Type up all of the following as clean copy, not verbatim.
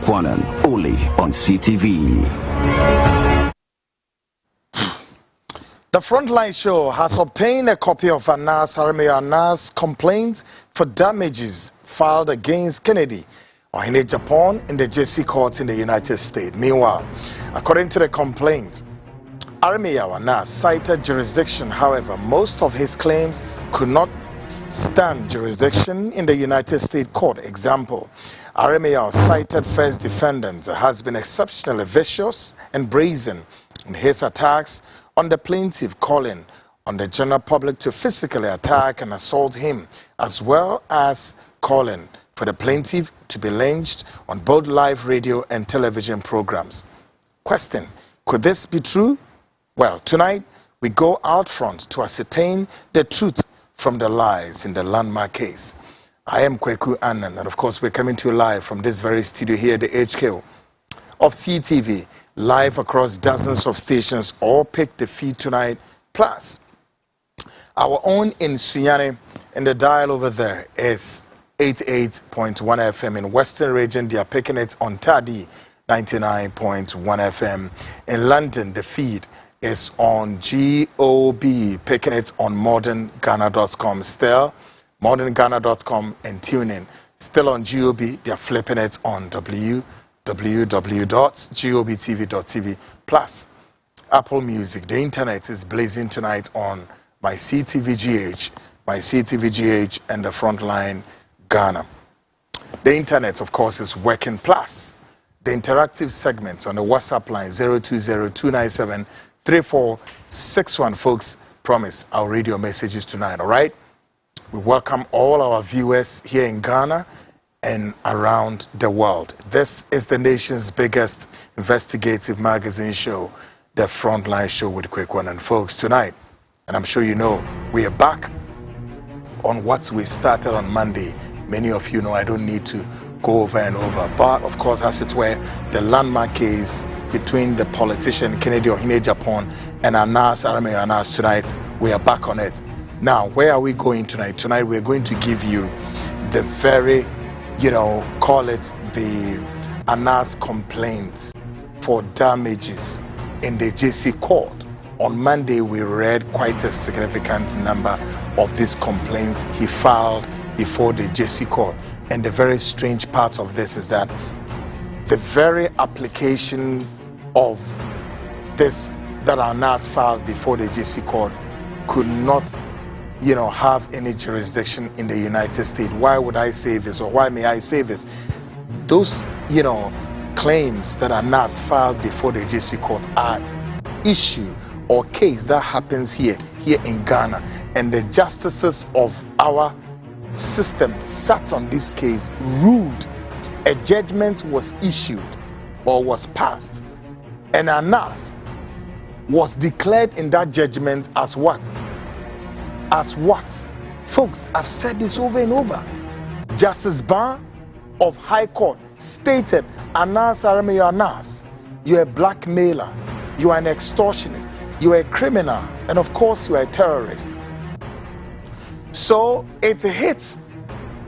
Kwekwanen, only on CTV. The Frontline Show has obtained a copy of Aremeyaw complaint for damages filed against Kennedy in Japan in the JC court in the United States. Meanwhile, according to the complaint, Aremeyaw cited jurisdiction. However, most of his claims could not stand jurisdiction in the United States court. Example, Aremeyaw cited first defendant has been exceptionally vicious and brazen in his attacks on the plaintiff, calling on the general public to physically attack and assault him, as well as calling for the plaintiff to be lynched on both live radio and television programs. Question, could this be true? Well, tonight we go out front to ascertain the truth from the lies in the landmark case. I am Kweku Annan, and of course we're coming to you live from this very studio here at the HQ of CTV, live across dozens of stations. All pick the feed tonight, plus our own in Sunyani, and the dial over there is 88.1 FM. In Western region, they are picking it on Tadi 99.1 FM. In London, the feed is on GOB, picking it on modernghana.com. Still modernghana.com and tuning. Still on GOB, they are flipping it on www.gobtv.tv, plus Apple Music. The internet is blazing tonight on my CTVGH, and the Frontline Ghana. The internet, of course, is working, plus the interactive segments on the WhatsApp line 020-297-3461. Folks, promise I'll read your messages tonight, all right? We welcome all our viewers here in Ghana and around the world. This is the nation's biggest investigative magazine show, The Frontline Show with Kwekwanen. And folks, tonight, and I'm sure you know, we are back on what we started on Monday. Many of you know I don't need to go over and over. But, of course, as it were, the landmark case between the politician Kennedy Japan and Aremeyaw tonight, we are back on it. Now, where are we going tonight? Tonight, we're going to give you the very, call it the Anas complaint for damages in the JC court. On Monday, we read quite a significant number of these complaints he filed before the JC court. And the very strange part of this is that the very application of this that Anas filed before the JC court could not have any jurisdiction in the United States. Why would I say this, or why may I say this? Those, claims that Anas filed before the JC court are issue or case that happens here in Ghana, and the justices of our system sat on this case, ruled, a judgment was issued or was passed, and Anas was declared in that judgment as what? Folks, I've said this over and over. Justice Barr of High Court stated, Aremeyaw, you're a blackmailer, you are an extortionist, you are a criminal, and of course you are a terrorist. So it hits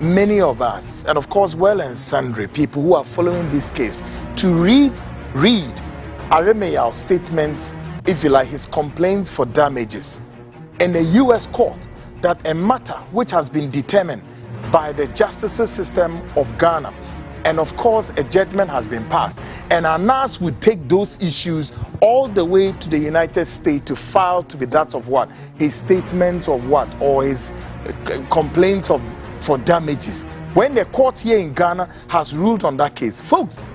many of us, and of course well and sundry people who are following this case, to read Aremeyaw's statements, if you like, his complaints for damages in the U.S. court, that a matter which has been determined by the justice system of Ghana, and of course a judgment has been passed, and Anas would take those issues all the way to the United States to file to be that of what? His statements of what? Or his complaints for damages. When the court here in Ghana has ruled on that case. Folks,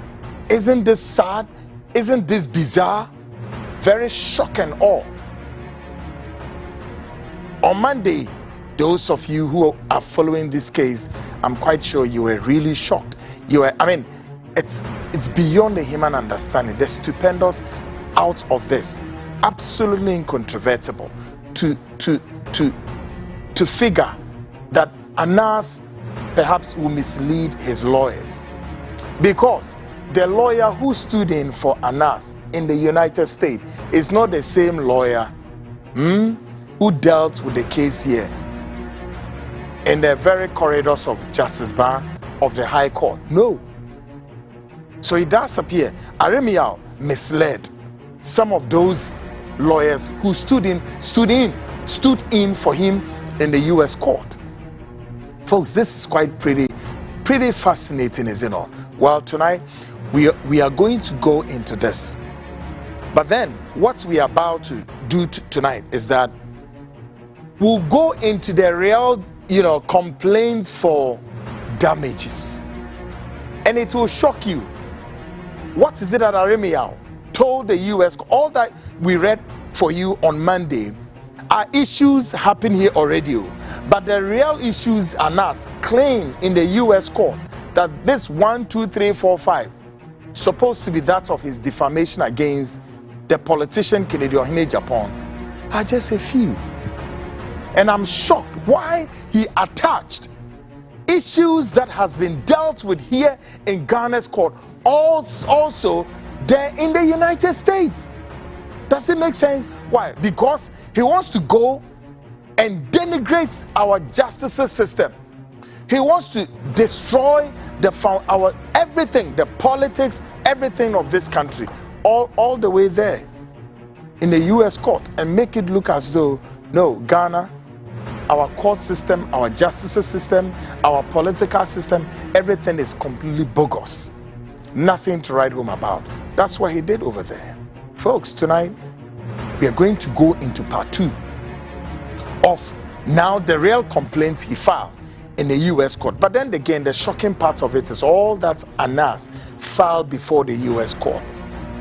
isn't this sad? Isn't this bizarre? Very shocking all. On Monday, those of you who are following this case, I'm quite sure you were really shocked. It's beyond the human understanding. The stupendous out of this, absolutely incontrovertible to figure that Anas perhaps will mislead his lawyers, because the lawyer who stood in for Anas in the United States is not the same lawyer who dealt with the case here in the very corridors of Justice Barr of the High Court. No. So it does appear Aremeyaw misled some of those lawyers who stood in for him in the U.S. court. Folks, this is quite pretty fascinating, isn't it? Well, tonight we are going to go into this. But then what we are about to do tonight is that we'll go into the real, complaints for damages. And it will shock you. What is it that Aremeyaw told the U.S. All that we read for you on Monday are issues happen here already. But the real issues are not claim in the U.S. court that this 1, 2, 3, 4, 5 supposed to be that of his defamation against the politician Kennedy Ohene Japan are just a few. And I'm shocked why he attached issues that has been dealt with here in Ghana's court also there in the United States. Does it make sense? Why? Because he wants to go and denigrate our justice system. He wants to destroy our everything, the politics, everything of this country, all the way there in the U.S. court, and make it look as though, no, Ghana, our court system, our justice system, our political system, everything is completely bogus. Nothing to write home about. That's what he did over there. Folks, tonight we are going to go into part 2 of now the real complaints he filed in the U.S. court. But then again, the shocking part of it is all that Anas filed before the U.S. court,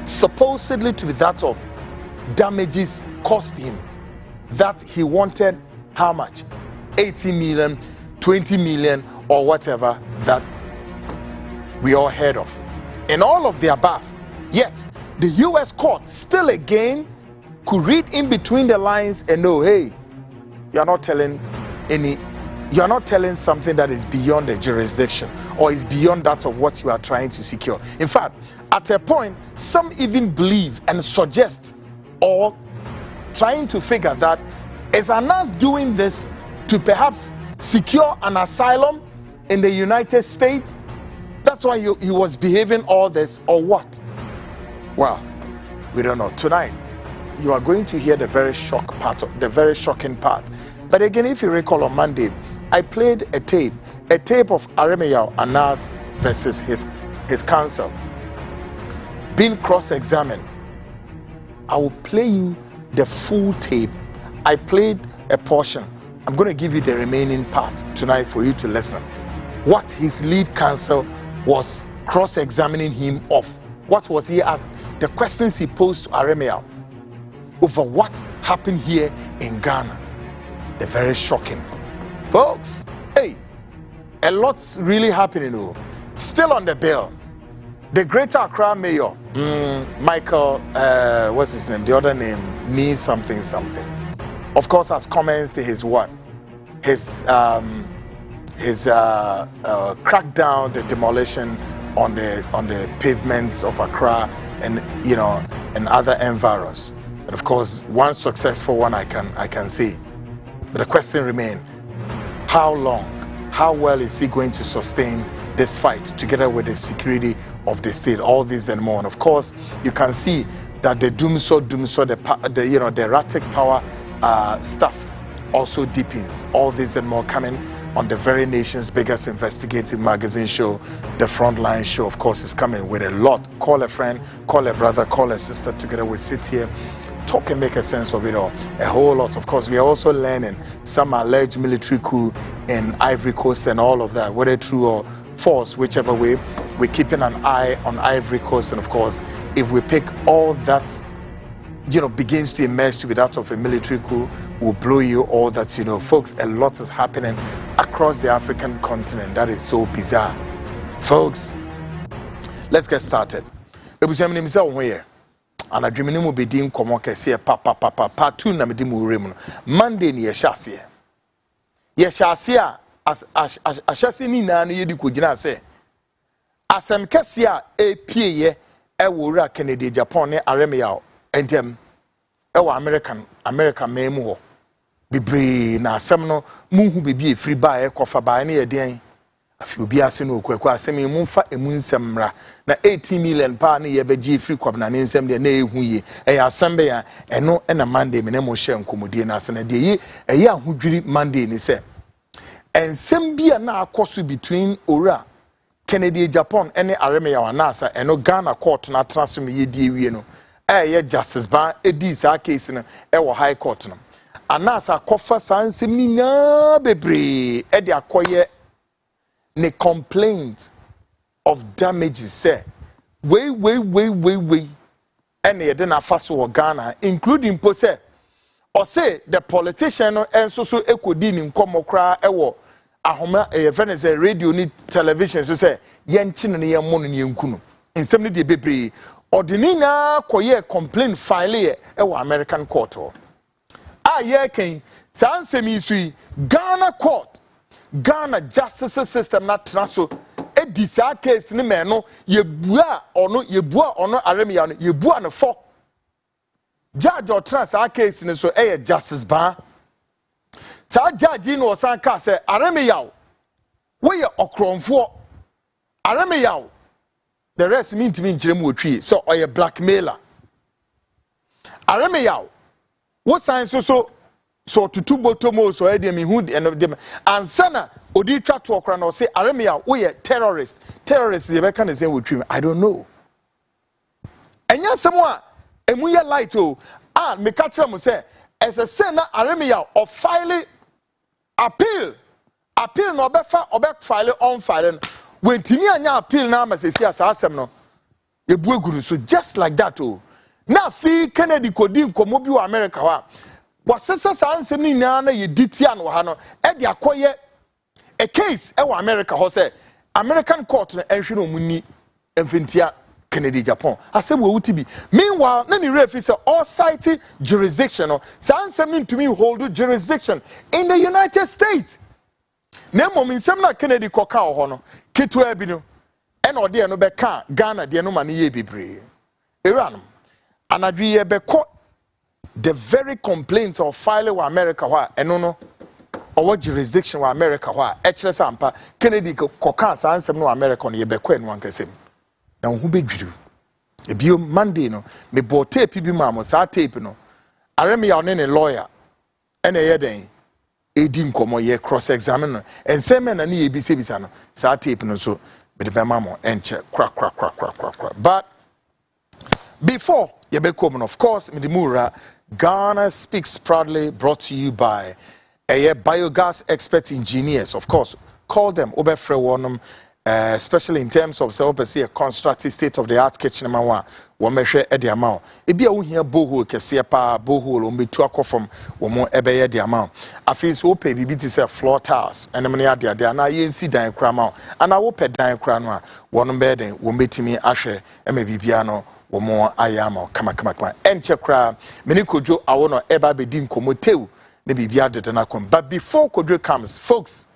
supposedly to be that of damages cost him, that he wanted how much? 80 million, 20 million, or whatever that we all heard of. And all of the above. Yet, the U.S. court still again could read in between the lines and know, hey, you're not telling something that is beyond the jurisdiction or is beyond that of what you are trying to secure. In fact, at a point, some even believe and suggest or trying to figure that is Anas doing this to perhaps secure an asylum in the United States? That's why he was behaving all this, or what? Well, we don't know. Tonight, you are going to hear the very shocking part. But again, if you recall on Monday, I played a tape of Aremeyaw Anas versus his counsel being cross-examined. I will play you the full tape. I played a portion. I'm going to give you the remaining part tonight for you to listen. What his lead counsel was cross-examining him of. What was he asked? The questions he posed to Aremeyaw over what's happened here in Ghana. They're very shocking. Folks, hey, a lot's really happening. Still on the bill, the Greater Accra Mayor, Michael, what's his name? The other name, Nee something. Of course, has commenced his what? His crackdown, the demolition on the pavements of Accra and and other environs. And of course, one successful one I can see. But the question remains: how long? How well is he going to sustain this fight together with the security of the state? All this and more. And of course, you can see that the the erratic power stuff also deepens. All this and more coming on the very nation's biggest investigative magazine show, The Frontline Show. Of course, is coming with a lot. Call a friend, call a brother, call a sister. Together we sit here, talk and make a sense of it all. A whole lot. Of course, we are also learning some alleged military coup in Ivory Coast and all of that, whether true or false, whichever way. We're keeping an eye on Ivory Coast. And of course, if we pick all that begins to emerge to be that of a military coup, will blow you all that, folks, a lot is happening across the African continent. That is so bizarre. Folks, let's get started. And I dream will be dim komo kese part 2 na medi mu rem no Monday ni yeshase as ashase ni na na yedi kogina se asem kese a epieye e wora Kennedy Japan ne Aremeyaw entem e wo America memu ho bibre na asem no munhu bibi efiri ba e kofa ba ne yeden afi obi ase no kwakwa asem mu mfa emu nsemra na 18 million pa na ye beji free kwabna ne nsem de na ehu ye asembe ya eno na Monday me na mo hye nkomodie na ase na de yi ahodwiri Monday ni se ensem bia na akoso between ora Kennedy Japan ene Aremeyaw anasa eno Ghana court na transfer ye die wie no ye justice ban edi sa case no wo high court no anasa kofa sansem ni nya bebre e de akoye ne complaint of damages say we ene ye de na faso wo Ghana including po say or say the politician no enso so ekodi ni nkomokra ewo ahoma Venezuela radio ni television so say yenchi no ye mo no yenku no nsem ne de bebre ordinina koye complaint file ewo American court ye ken sansem isui Ghana court Ghana justice system na traso edi sa case ni me no yebua ono Aremeyaw no yebua no for judge or trans our case ni so justice ban sa judge no san ka say Aremeyaw we ye okronfo Aremeyaw the rest mean to me nkyerem wotwie so oye blackmailer Aremeyaw what sign so tutu botomo so e de me hu dem ansana odi twa to okra na say Aremeyaw we ye terrorist ye be kan say wotwie I don't know enya semwa emu ye light me catch am say as a say na Aremeyaw of file appeal no obe file on file when timi anya appeal na ma say asem no ye bu egunu so just like that na fi Kennedy kodi nkomo bi wa America wa wasesa sa ansem ni na ye ditia no ha no e de akoye a case e wa America ho say American court no enhwe no munni emfentia Kennedy Japan asem wo wuti bi meanwhile na ni refi say all site jurisdiction no sa ansem ni to me hold jurisdiction in the United States na mom nsem na Kennedy koka ho no ketwa bi no e na ode no be ka Ghana de no ma ne ye bebre Iran anadwi ye be ko the very complaints of filing with America wa eno no or jurisdiction with America wa ekere sampa Kennedy koka sa ansem no America no ye be ko eno ankasem na hu bedwiru ebio Monday no me bo tape bi ma mo sa tape no Aremeyaw ne lawyer ene ye den edi nkomo ye cross examine no ensem na ne ye bi sebisa no sa tape no so me de be ma mo enche kra but before ye be come of course me de mura Ghana Speaks proudly brought to you by biogas expert engineers. Of course, call them Obefre Wonum, especially in terms of a constructed state-of-the-art kitchen. One measure at the amount. If you hear bohol, Kesiapa, bohol, be to a from one more ebay the amount. I feel so pay BBT floor tiles, and I'm near there. Now you see diagram, and I will pay diagram one bedding, won't be to me ashe, and maybe piano. More ayamo kama enche kra meni kojo awono eba be din komotew ne bibia de na kom but before kojo comes folks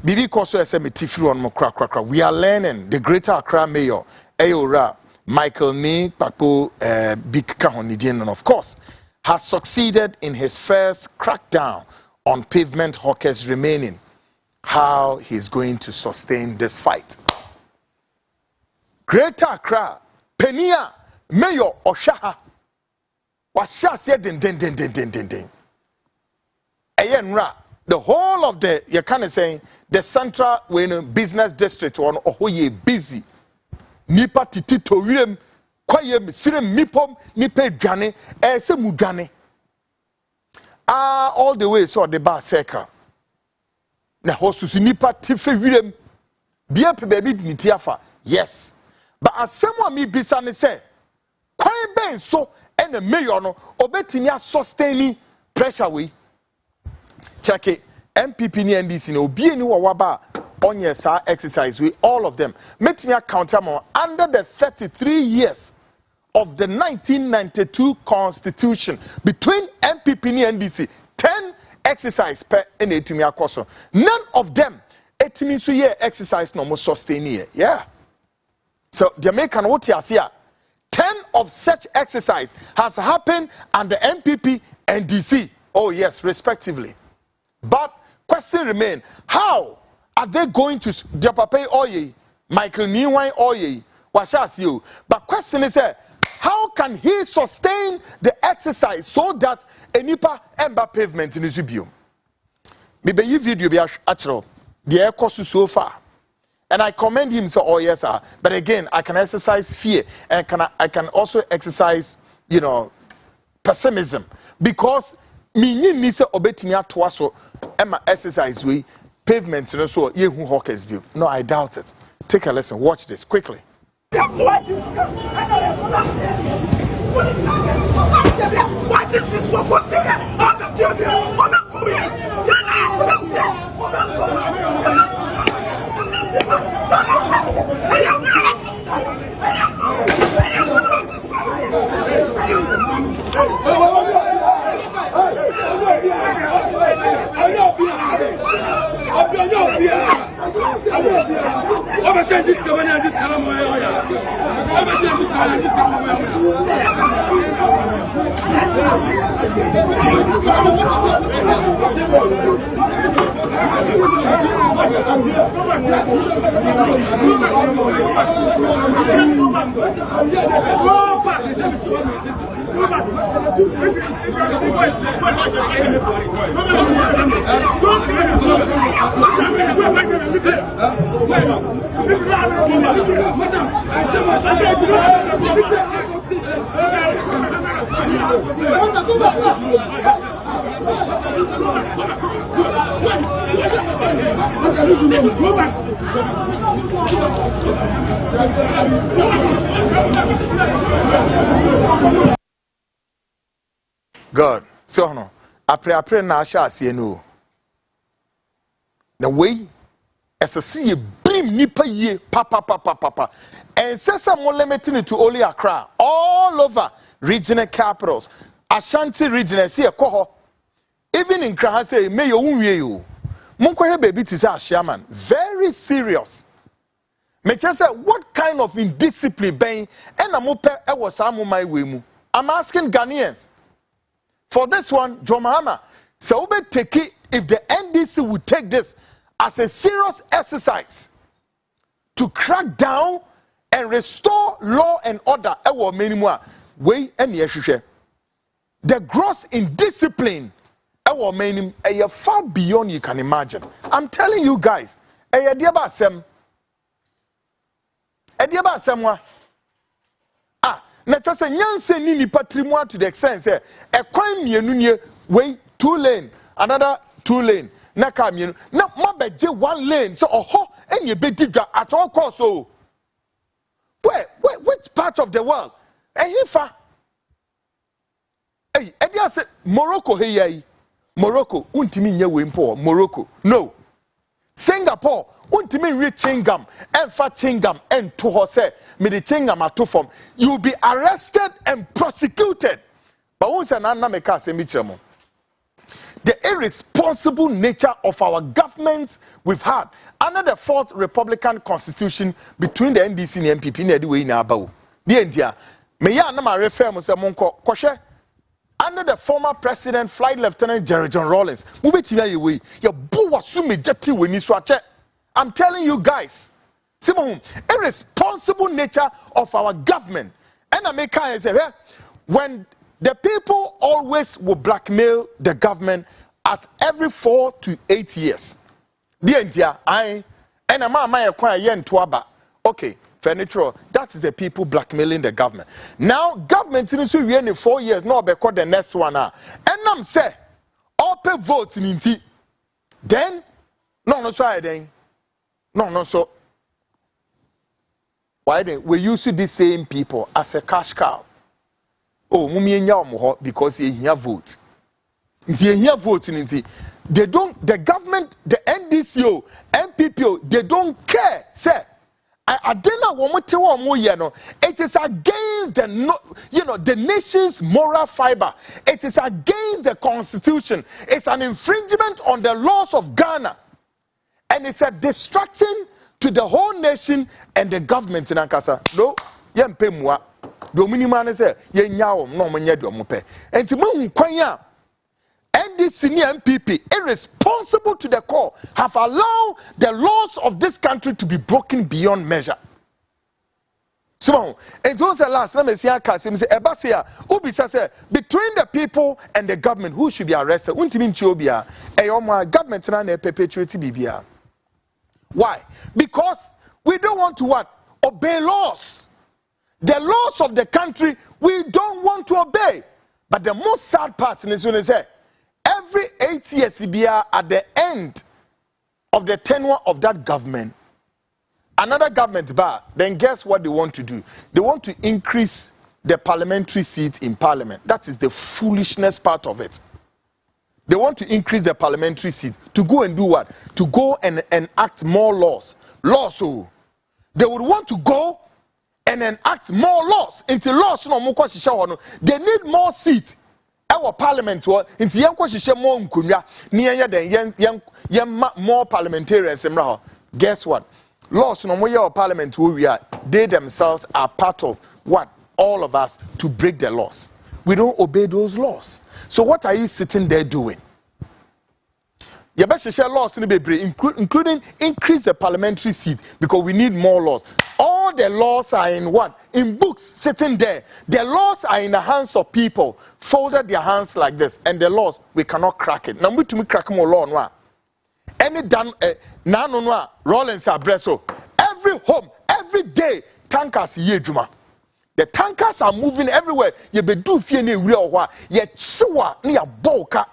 bibi koso esemetifiri on mo kra we are learning the greater Accra mayor Ayora Michael Ni Papo big kahonidin and of course has succeeded in his first crackdown on pavement hawkers remaining how he's going to sustain this fight. Greater Accra, Penia, Mayor Oshaha, was just said den. Ayenra, the whole of the you kind of saying the central business district on Ohoye busy. Nipa titi to wirem, kwaye misirem mipom, nipe dwane, ese mudwane. All the way so the bar circle. Na hosusi nipa tife wirem, biya pe baby nitiafa, yes. But as someone me bisane say, kwan ben so and the mayor no obetimi sustaining pressure we. Check it. MPP ni NDC no obi eni wo waba onye sa exercise we all of them. Make me account under the 33 years of the 1992 constitution between MPP ni NDC 10 exercise per ene etimi akoso. None of them etimi so ye exercise no mo sustain here. Yeah. So Jamaican what you see 10 of such exercise has happened under MPP and DC. Oh yes, respectively. But question remain, how Are they going to Diapape Oye, Michael Niwine Oye, Washasio? But question is, how can he sustain the exercise so that a nipa ember pavement in his view? Maybe you video be actual. The air cost so far. And I commend him, so oh yes, sir. But again, I can exercise fear and I can also exercise, pessimism. Because me ni se obetinya twaso emma exercise we pavement so ye hu hawkers view. No, I doubt it. Take a lesson. Watch this quickly. What is this for second? All the children, for the Korean. God, so no, apre na asha asie no. The way as a see brim nipa ye papa. And says more limiting it to only Accra, all over regional capitals. Ashanti region, see a coho. Even in Accra, say, may you unwe you. Munko baby to say shaman. Very serious. Me just say, what kind of indiscipline being and a mope was my way. I'm asking Ghanaians. For this one, John Mahama, so we take it if the NDC would take this as a serious exercise to crack down and restore law and order. The gross indiscipline far beyond you can imagine. I'm telling you guys, na tase nyanse ni nipa trimu to the extent say e kwan mienu nie wey 2 lane another 2 lane na ka mienu na mabeje 1 lane so oho enye bedi dwa at all cost so which part of the world ehifa edia say Morocco hey Morocco untimi nye we mpo Morocco no Singapore untimi nwe chingam emfa chingam ento ho say me the chingam ato form you'll be arrested and prosecuted but once na me ka say me kiremo the irresponsible nature of our governments we've had under the 4th Republican Constitution between the NDC and the MPP na the way na abawo the India me ya na ma refer mo say monko kohwe under the former president Flight Lieutenant Jerry John Rawlings mubetimi ayewe ya bo wasu mejati weni so ache. I'm telling you guys, Simon, irresponsible nature of our government. And I make say, when the people always will blackmail the government at every 4 to 8 years. The India, and okay, furniture, that is the people blackmailing the government. Now, government in 4 years, no, because the next one. And I'm say, open votes in Inti. Then, no, sorry, then. No, so why then we use the same people as a cash cow? Oh, because he hear vote. They hear vote they don't the government, the NDCO, MPPO, they don't care. Say, it is against the nation's moral fiber. It is against the constitution. It's an infringement on the laws of Ghana. And it's a distraction to the whole nation and the government in Ankasa. No, yempe mwa. Do minimum say ye nyawo no menye do mope. Enti mu kwanya NDC and MPP, irresponsible to the core, have allowed the laws of this country to be broken beyond measure. So, and those are last. Let me see. Ebasia, Ubisa say between the people and the government, who should be arrested? Untimin Chobia, my government na perpetuate Bibia. Why? Because we don't want to what? Obey laws. The laws of the country we don't want to obey. But the most sad part in this one is that every 8 years at the end of the tenure of that government, another government bar, then guess what they want to do? They want to increase the parliamentary seat in parliament. That is the foolishness part of it. They want to increase the parliamentary seat to go and do what? To go and enact more laws. Laws, so they would want to go and enact more laws. Until laws, no, they need more seats. Our parliament, until more more parliamentarians. Guess what? Laws no more parliament we are, they themselves are part of what? All of us to break the laws. We don't obey those laws. So what are you sitting there doing? You better share laws in the including increase the parliamentary seat because we need more laws. All the laws are in what? In books sitting there. The laws are in the hands of people, folded their hands like this, and the laws we cannot crack it. Now we to crack more law no. Any done no Rollins Abreso. Every home, every day, tankers ye juma. The tankers are moving everywhere. You be do fear ni real wa. Ye chiwa ni a boka.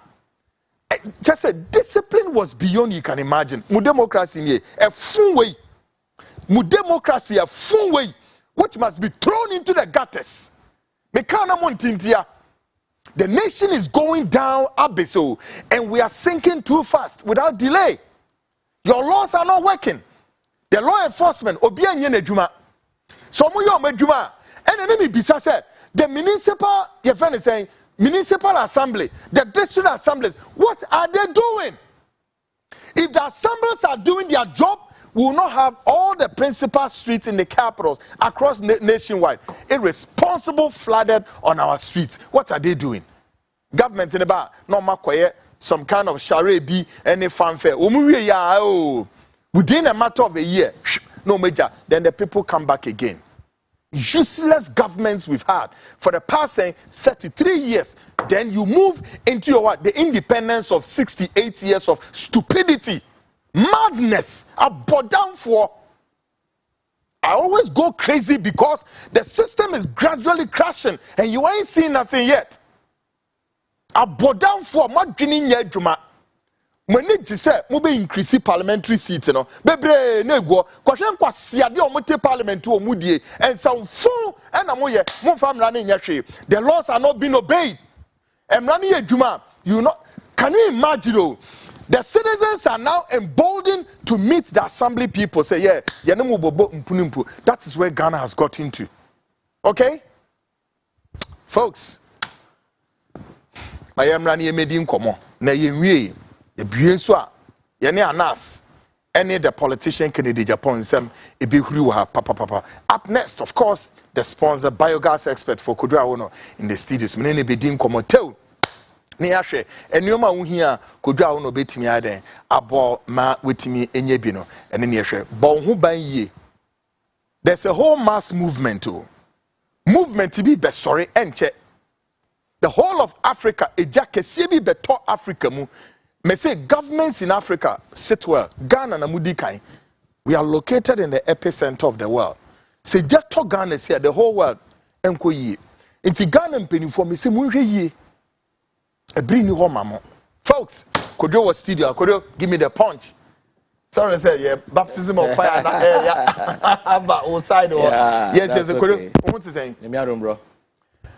Just a discipline was beyond you can imagine. Mu democracy ni a full way. Mu democracy a full way, which must be thrown into the gutters. Mekana montintia. The nation is going down abyssal, and we are sinking too fast without delay. Your laws are not working. The law enforcement, obiya nye nejuma. So mu yo mejuma. And enemy bisa said the municipal, your friend is saying, municipal assembly, the district assemblies, what are they doing? If the assemblies are doing their job, we will not have all the principal streets in the capitals across nationwide irresponsible flooded on our streets. What are they doing? Government in the bar, no matter some kind of charade, any fanfare. Within a matter of a year, no major, then the people come back again. Useless governments we've had for the past 33 years. Then you move into your what? The independence of 68 years of stupidity. Madness, a down for. I always go crazy because the system is gradually crashing and you ain't seen nothing yet. A down for madrining yajuma. When it is said, we be increase parliamentary seats, no. Bebre nego, kwashen kwasiade omote parliament to omudie, and some fool and amoye, mo fam running yashi. The laws are not being obeyed. And running yajuma, you know, can you imagine? Oh, the citizens are now emboldened to meet the assembly people. Say, yeah, that is where Ghana has got into. Okay? Folks, I am running a meeting common. Na ye the Buenswa, Yane Anas, any the politician Kennedy Japan, some papa. Up next, of course, the sponsor biogas expert for Kodra Ono in the studios. Many be dim komotel. Niashe, and Yoma Uhia, Kodra Ono betimi ade, abo ma witimi enyebino, and then Yashe, bon who by ye. There's a whole mass movement too. Movement to be best sorry and check. The whole of Africa, a jacket, sebi beto Africa mu. May say governments in Africa sit well. Ghana na Mudikai, we are located in the epicenter of the world. Say jato Ghana is here, the whole world. Enko ye. Inti Ghana mpeni for me say munje ye. E bring you home, mama. Folks, Kojo was studio. Kojo, give me the punch. Sorry, say yeah, baptism of fire. But outside or yes, Kojo. What is saying? Bro.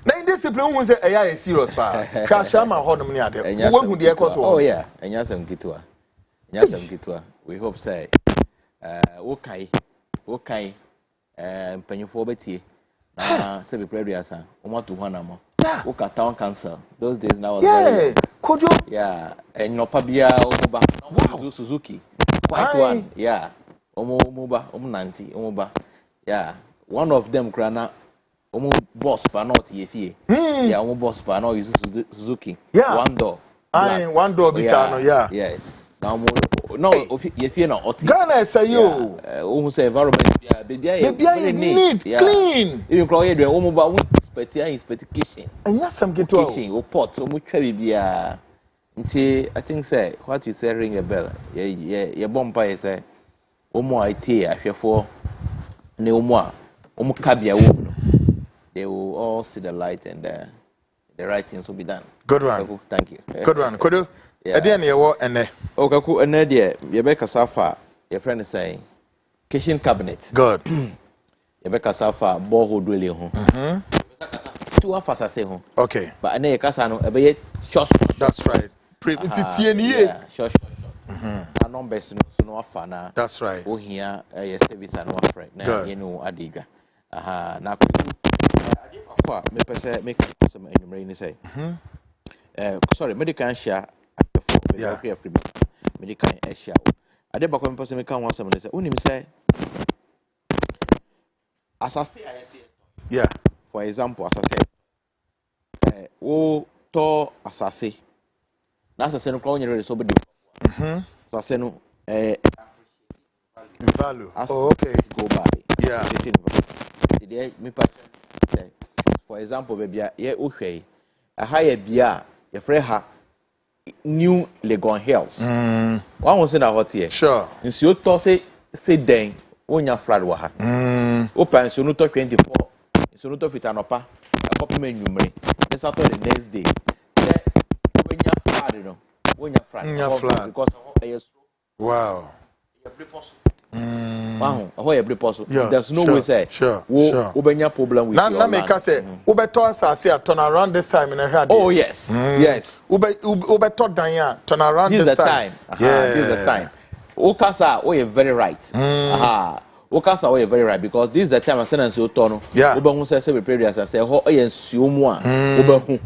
Now in this discipline, we say AI is serious, pa. Krashama hold me there. Who the echoes? Oh yeah, and yasam kitua. We hope say, okay, pennyfo beti. Say be prayer asa. Want to one more. Oka town council. Those days now. Yeah, Kojo. Yeah, and no pabia omoba. Wow, Suzuki. Quite one. Yeah, omoba, nanti, omoba. Yeah, one of them grana. Boss pa not yefie. Yeah, boss pa no use Suzuki. Yeah. One door. I one door bisano, yeah. Yeah. Now no, if you know, Ghana say you. Who say environment, yeah, Baby, neat, clean. Even call you the home about kitchen. And yes, some get kitchen or pot, so much baby. Until I think say what you say ring a bell. Yeah, bomb say, Omo IT, I fear for no more. Cabia, they will all see the light and the right things will be done. Good one. Thank you. Good one. Could you? Again, you what and okay, cool. And there, Rebecca Safa, your friend is saying, kitchen cabinet. Good. Rebecca Safa, borehole drilling. Two of us say home. Okay. But I know Casano, a bit short. That's right. Short. Our numbers no fana. That's right. Oh, here, a service and one friend. Now, you know, Adiga. Now, make some enumeration say. Sorry, medical share. Yeah. Medical share. I did back when person make one someone say, "When say, as I say, yeah. For example, as I say, to as I say, that's a same call you so bad. So I say no, value. Oh, okay. Go by. Yeah. Today, me for example, baby, okay. A higher beer, your friend ha new Legon Hills. One was in a hot here. Sure. And so to say then, when your flat waha. Open so no to 24. So no to fit an upper. A copy menu me. Let's start the next day. Say when your flat, you know. When your flat. Because I wow. Wow, every possible. Yeah, there's no way say. Sure. Ubenya problem with now make us say ubeto asase turn around this time in a hard. Oh yes. Yes. Ubeto danya turn around this time. Yeah. This is the time. Okasa, you're very right. Okasa, you're very right because this is the time I send and so tono. Yeah. Ubehu say we pray as I say ho ensuomu a. Ubehu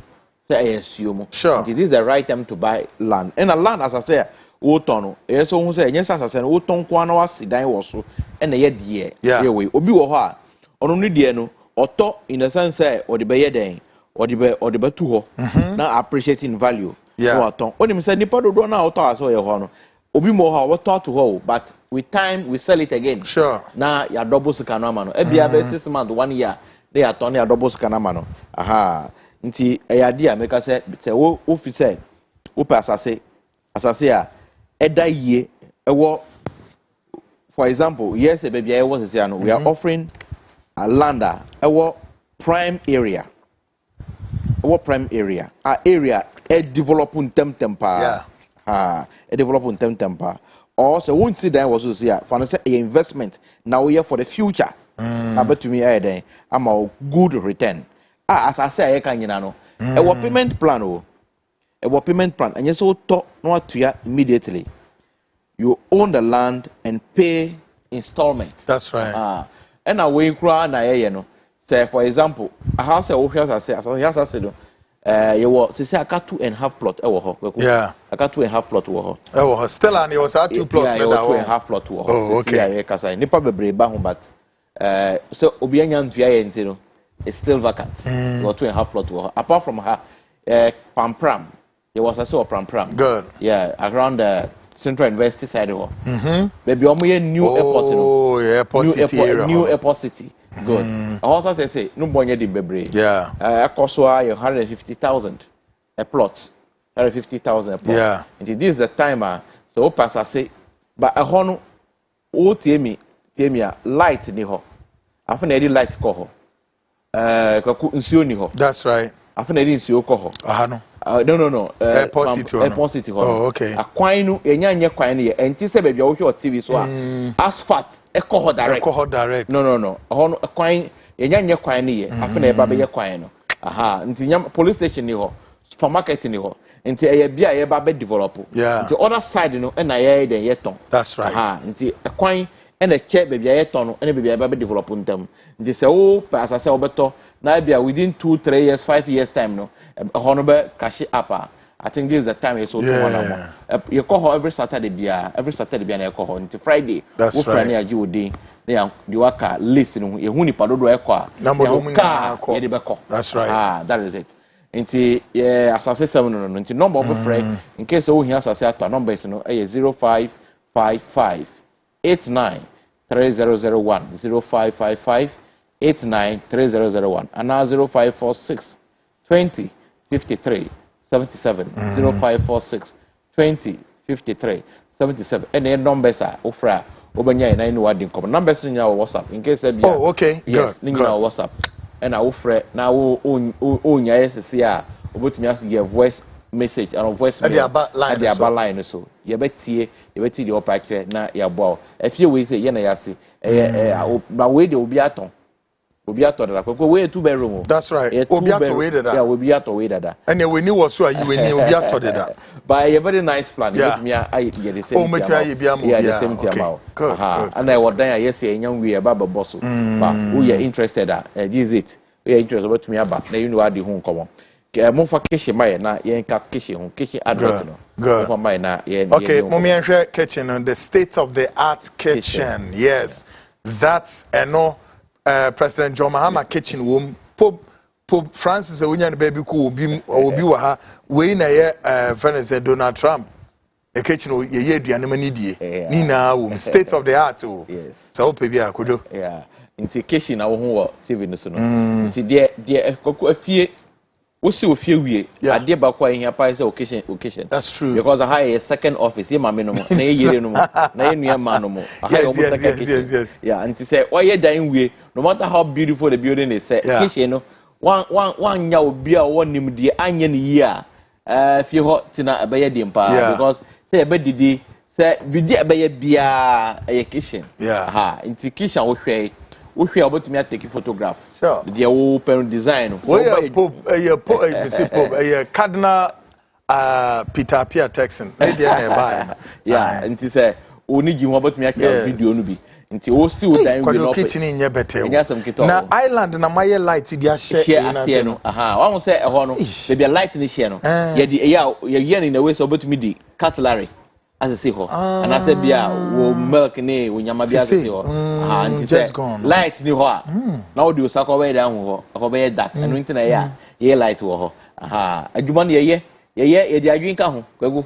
say ensuomu. Sure. This is the right time to buy land. And a land as I say Wotono, yes, who say, yes, as I said, Woton Quano, Sidan was so, and the year, yeah, way, Obi Woha, or only Diano, or talk in the sense, or the Bayer Day, or the Batuho, now appreciating value. Yeah, when him said, Nipo do now, toss or your honor, Obi Moha, what thought to hold, but with time we sell it again. Sure. Now, your double scanamano, every 6 months, 1 year, they are turning a double scanamano. Aha, into a idea, make us say, Ufi said, Upas, as I say, Eda ye, for example, yes, baby, I was saying we are offering a lander, our prime area, our area, a developing tempa, a developing tempa. Also, won't see that was here for an investment now we are for the future. But to me, I'm a good return. As I say, I can know a payment plan. A payment plan, and you so talk not to you immediately. You own the land and pay installments. That's right. And a way na say for example, a house you were say I got 2.5 plot. Yeah. I got 2.5 plot. Still and you was 2 plots. Yeah, 2.5 plot. Oh, okay. Nipa bebre but so obianya ntia it's still vacant. You got 2.5 plot. Apart from her, Pampram. It was a so pram. Good. Yeah, around the Central University side. Maybe almost new airport. Oh, yeah, airport city area. New airport city. Good. I also say no boy di bebre. Yeah. Cost 150,000 a plot. 150,000 a plot. Yeah. And this is the timer. So pass I say, but a hono o temi light ni ho. Afa na edi light ko ho. Kwaku nsuo ni ho. That's right. Afa na edi nsuo ko ho. No. No. Airport city. Oh, okay. A kwanu enya kwan ne enti se baby wo hwe TV so a asphalt echo direct. No. Ho no kwan enya kwan ne afa na eba be ye kwan no. Nti police station ni ho, supermarket ni ho. Nti bia ye ba be develop. Nti other side no na ye den ye ton. That's right. Nti kwan and a check baby ye ton no na baby eba be develop ntam. Nti se wo pass say obeto na bia within 2-3 years 5 years time no honorable cash up. I think this is the time you so to you call her every Saturday na you call her until Friday. That's right. Friday you dey the worker listen you hu ni padodo e kwa. That's right. That is it. Nti asase 7 no nti number of friend in case we hear asase ato number is no 0555 89 3001 0555 89 3001 and now 0546 20 53 77 0546 20 53 77 and the numbers are ofra obanya na inu wadi come numbers in your WhatsApp in case oh okay yes good good WhatsApp and I ofra na wo nya yesese a obotumi as give voice message and voice mail at the line so ye betie the opera na ya boa efie we say ye na yase ba we de obi aton da ko we 2 bedroom that's right obi aton we da yeah obi aton we da and we ni was so are you we ni obi aton da but a very nice plan with me I get the same yeah the same thing about and I was then yes young we about boss but we are interested is it we are interested about me about na you know adi hu come mo fa kitchen my na yen ka kitchen advert no for my na okay mo me hwe kitchen on the state of the art kitchen yes that's no President John Mahama kitchen wom Pope Francis Ewunya ne baby ko obi wa ha we na ye Venice Donald Trump e kitchen ye aduane mani die ni na wom state of the art o yes so pe bia kojo yeah nti kitchen na wo ho TV no so no nti de kokko afie wo si ofie wie ade ba kwa hia pa say occasion that's true because I have a second office ye mame no mo na ye yere no mo na ye nua ma no mo I have a second kitchen yeah nti say why ye dan wie no matter how beautiful the building is kitchen no one nya obi a wonim de anya ne yi a fie ho tina abaye dem pa because say ebe didi say bidi abaye bia e kitchen nti kitchen wo hwe obotumi take photograph sure the open design so Pope Cardinal Peter Pia Texan e dey na buy yeah nti say oni gi ho obotumi aka video no bi nti o si o dan we no kitchen nye better na island na my light bi a share no wa ho say e ho no be light ni share no ye di ye ni na we so obotumi di cutlery as I say ho and I say bia wo milk ni wo nyama bia as I say ho nti say light ni ho a na wo di osakọ we dan ho ho be dark and nti na ye light wo ho adwuma no ye di adwin ka ho kwagu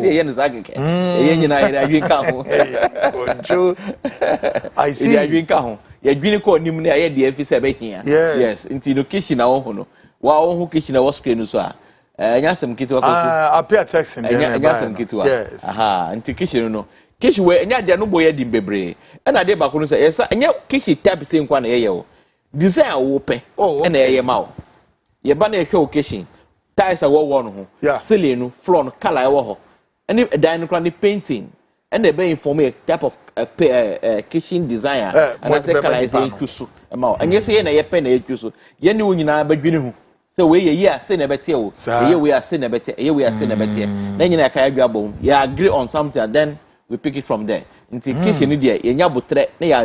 ye no sageke ye nyina ye di adwin ka ho bonjo I see ye adwin ka ho ye adwin ko nim na ye di afi se be hia yes nti no kitchen na wo ho no wa wo ho kitchen na wo screen so a nyasem kitwa ko appear text in there nyasem kitwa yes nti kitchen no kitchen we nya de no boye di bebre na de ba ko no se yes nya kitchen type se nkwa na ye wo design wo pe na ye ma wo ye ba na ye hwe kitchen tiles a wo no ho ceiling no floor no color e wo ho any dining room painting and they be inform a type of kitchen design and I say color is chusu ma and you say na ye pe na ye chusu ye ni wo nyina ba dwene hu say we ye ase na bete wo ye we ase na bete ye we ase na bete na nyina ka adwa bom you agree on something and then we pick it from there nti kitchen ni dia ye nya botre na ya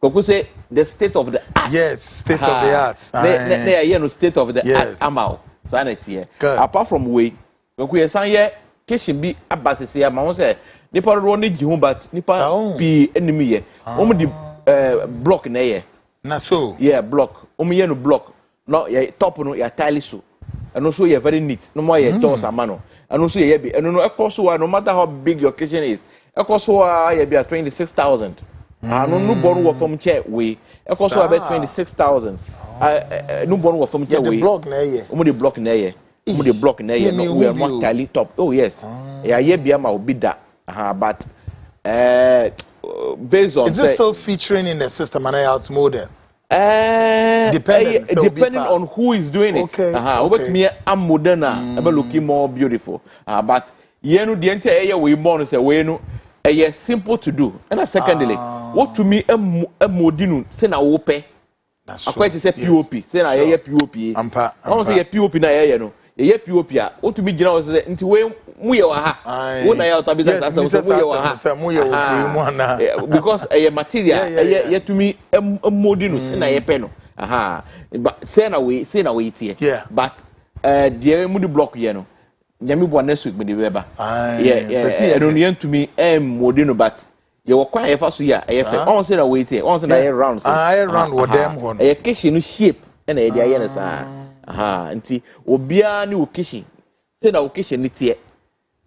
Koku say the state of the art yes state of the art na ye no state of the art amao sanity apart from we Koku ye san ye kitchen bi abasese ya ma won say nipa ro ni gi hu but nipa bi enemy ye omo di block na ye na so yeah block omo ye no block no ye top no ya tile so and so ye very neat no more ye doors amano and so ye be and no ekoso no matter how big your kitchen is ekoso ye be 26,000 no born wo from chair we ekoso be 26,000 no born wo from chair we the block na ye omo the block na ye omo the block na ye no we are not tile top oh yes ye bia ma obi da but based on is this still featuring in the system and how it's modern depending on who is doing it but me am modern ebe looking more beautiful but ye no de ente eye we more no say we no eye simple to do and secondly what to me modinu say na wo pe akwai say pop say na ye pop ampa won say ye pop na ye no ye pop a what to me gina wo say nti we mu ye wa ha wo na ya to business as so mu ye wa ha say mu ye wo mu ana because a material ye to me modinu say na ye pe no but say na we tie but the mu di block ye no nyami bo next week me di beba yeah I don't want to me modinu but ye wo kwa ye fa so ya ye fe on say na we tie on say na ye round round with them one ye kitchen shape na ye dia ye na sa aha nti obia ni occasion say na occasion ni tie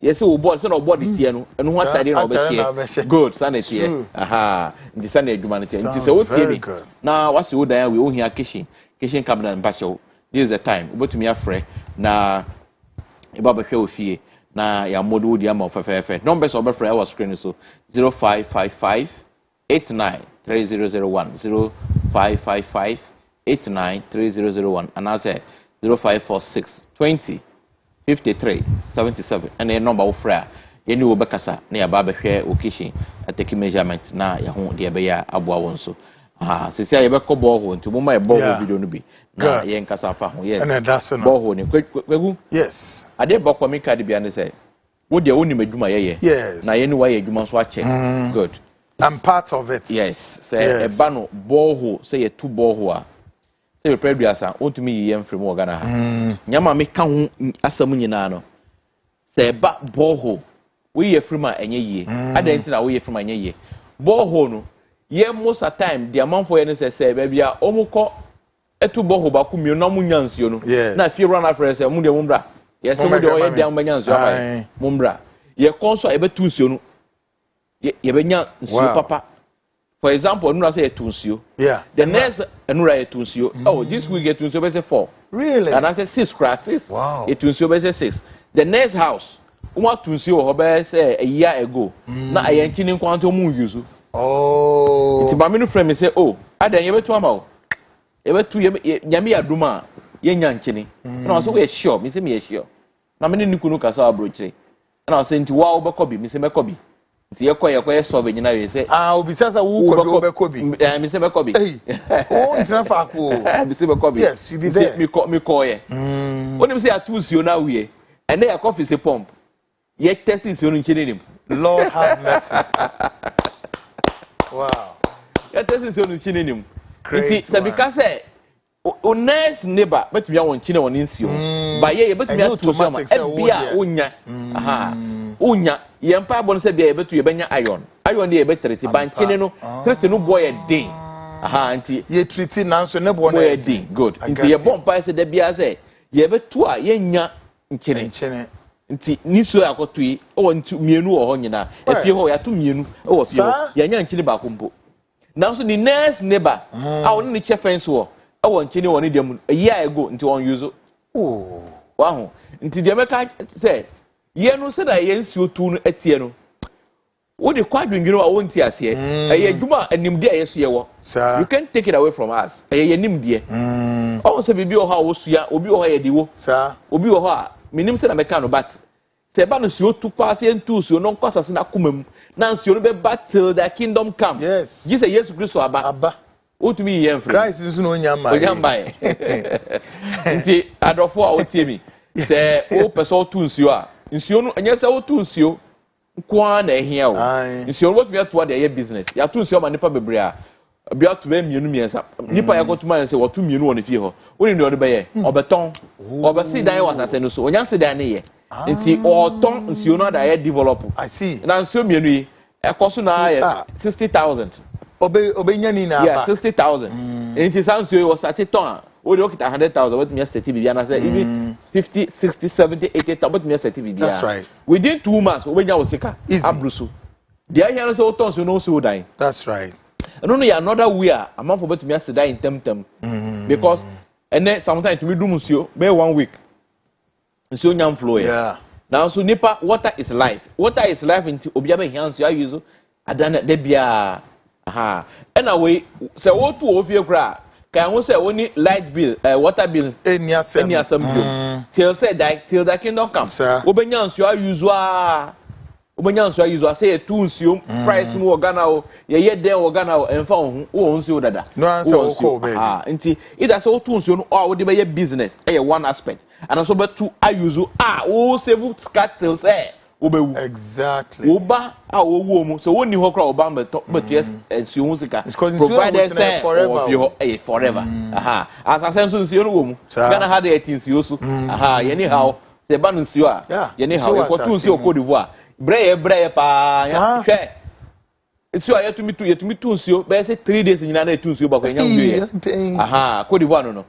yes o board say na board tie no eno ho atade na obehye good sanity aha nti sanity adwuma no tie nti say o tie na wase o dan we o hia kitchen cabinet mbasho this is the time obetumi afre na eba behwe ofie na ya modu di ama ofefefe numbers obefre our screen so 0555 893001 0555 893001 and I say 0546 20 53 77 and the number of frère yeni wo bekasa na ya ba behwe o kitchen atake measurement na ya ho de be ya aboa won so sisi ya be ko borehole nti mo ma e borehole video no bi na yen kasa fa ho yes and that's no borehole ni kwegu yes ade bokwa mi card bia ne say wo de woni madwuma ye yes na yeni wa ye adwuma so a check good I'm part of it yes say e ba no borehole say ye two borehole a say preduasa ontumi yem frem organa ha nyama me ka ho asam nyina no say ba borehole we ye frem a enye yie adanti na we ye frem enye yie borehole no ye most of time the amount for any say baby a omuko etu borehole ba ku mi na mu nyansio no na fie run afre say mu de mu bra yes mu de o ye dem nyansio ba mu bra ye konso e betu nsuo no ye benya nsuo papa. For example, no say tunsio. Yeah. The next anura tunsio. Oh, this week get tunsio be 4. Really? And I say 6 crasses. Wow. It tunsio be 6. The next house, what tunsio ho be say a year ago. Na ayenchini kwanto mu use. Oh. It's my friend me say, "Oh, adan ye betu ama o. Ye betu nyame aduma ye nyanchini." Na so we sure, me say me sure. Na me ni kunu kasa abrochire. Na I say nti wa obekobi, me say mekobi. Nti ye solve nyina we say obi sasa wo kobi me say mekobi oh ntina fa ko me say mekobi yes you be there me call ye onim say atu nsuo na we and then coffee say pump ye test nsuo no nchini nim Lord have mercy wow ye test nsuo no nchini nim nti say because o nice neighbor betumi awon nchini won nsuo ba ye betumi atu so ma ebia onya aha onya yempa bon se bia ye betu ye benya iron de ye betreti bankene no treti no boy den aha nti ye treti nanso ne boy den good nti ye bon pa se de bia se ye betu a ye nya nkene nti niso akoto yi o nti mienu o ho nyina efie ho ya to mienu o fie ho ye nya nkene ba kompo nanso ni next neighbor a won ni che fence wo e won nkene won dem a year ago nti won use oh wa ho nti de meka se ye no se da ye nsuo tu no atie no wo de kwadwendweno a wonti ase eye adwuma animde a yeso ye wo you can take it away from us eye animde o se bibi o ha wo sua obi o ha ye diwo obi o ha minim se na meka no but se ba no suo tu pa se ntu suo no nkwasase na komam na nsuo no be battle the kingdom come yes Jesus Yesu Kristo aba otumi ye mfre Christ nso no onyamba nti adofo a wotie mi se o person tu nsuo a nsuo no enye se otu nsuo kwa na ehia o nsuo no botumi ato de ye business ya to nsuo ma nipa bebre a bia to be mienu miensa nipa ya kotuma ne se wotu mienu won fie ho woni ne ode be ye obeton obesi dan wasase no so onya se dan ne ye nti oton nsuo no da ye develop I see na nsuo mienu yi ekoso na ye 60,000 obe nya ni na aba yeah 60,000 nti san nsuo was at ton a we dey okita 100,000 but me set bibia na say even 50 60 70 80,000 but me set bibia that's right within 2 months we nya osika abruso dia here no say o ton so no so dan that's right no no ya another way amount for but me set dan tem because and then sometimes to me do musio be 1 week nsuo nyam flow yeah now so nipa water is life into obia be hian so use adana de bia aha and away say wo tu ofie kra kan ho say woni light bill water bills any asem till the kingdom come obenya nsuo use say tu nsuo price mu Ghana o ye den o Ghana o emfa wo nsuo dada no answer wo ko be nti ida say tu nsuo no o de be ye business one aspect and so be tu use o save cattle say obewu exactly oba owu mu so woni ho kra oba but yes nsuo hu sika provided say forever aha asase nso nsuo no wo mu Ghana had it nsuo so aha ye ni how se ba nsuo a ye ni how e ko tu nsuo Cote d'Ivoire breye pa hwe nsuo a yetumi tu nsuo be say 3 days nyina na tu nsuo ba ko nya nsuo ye aha Cote d'Ivoire no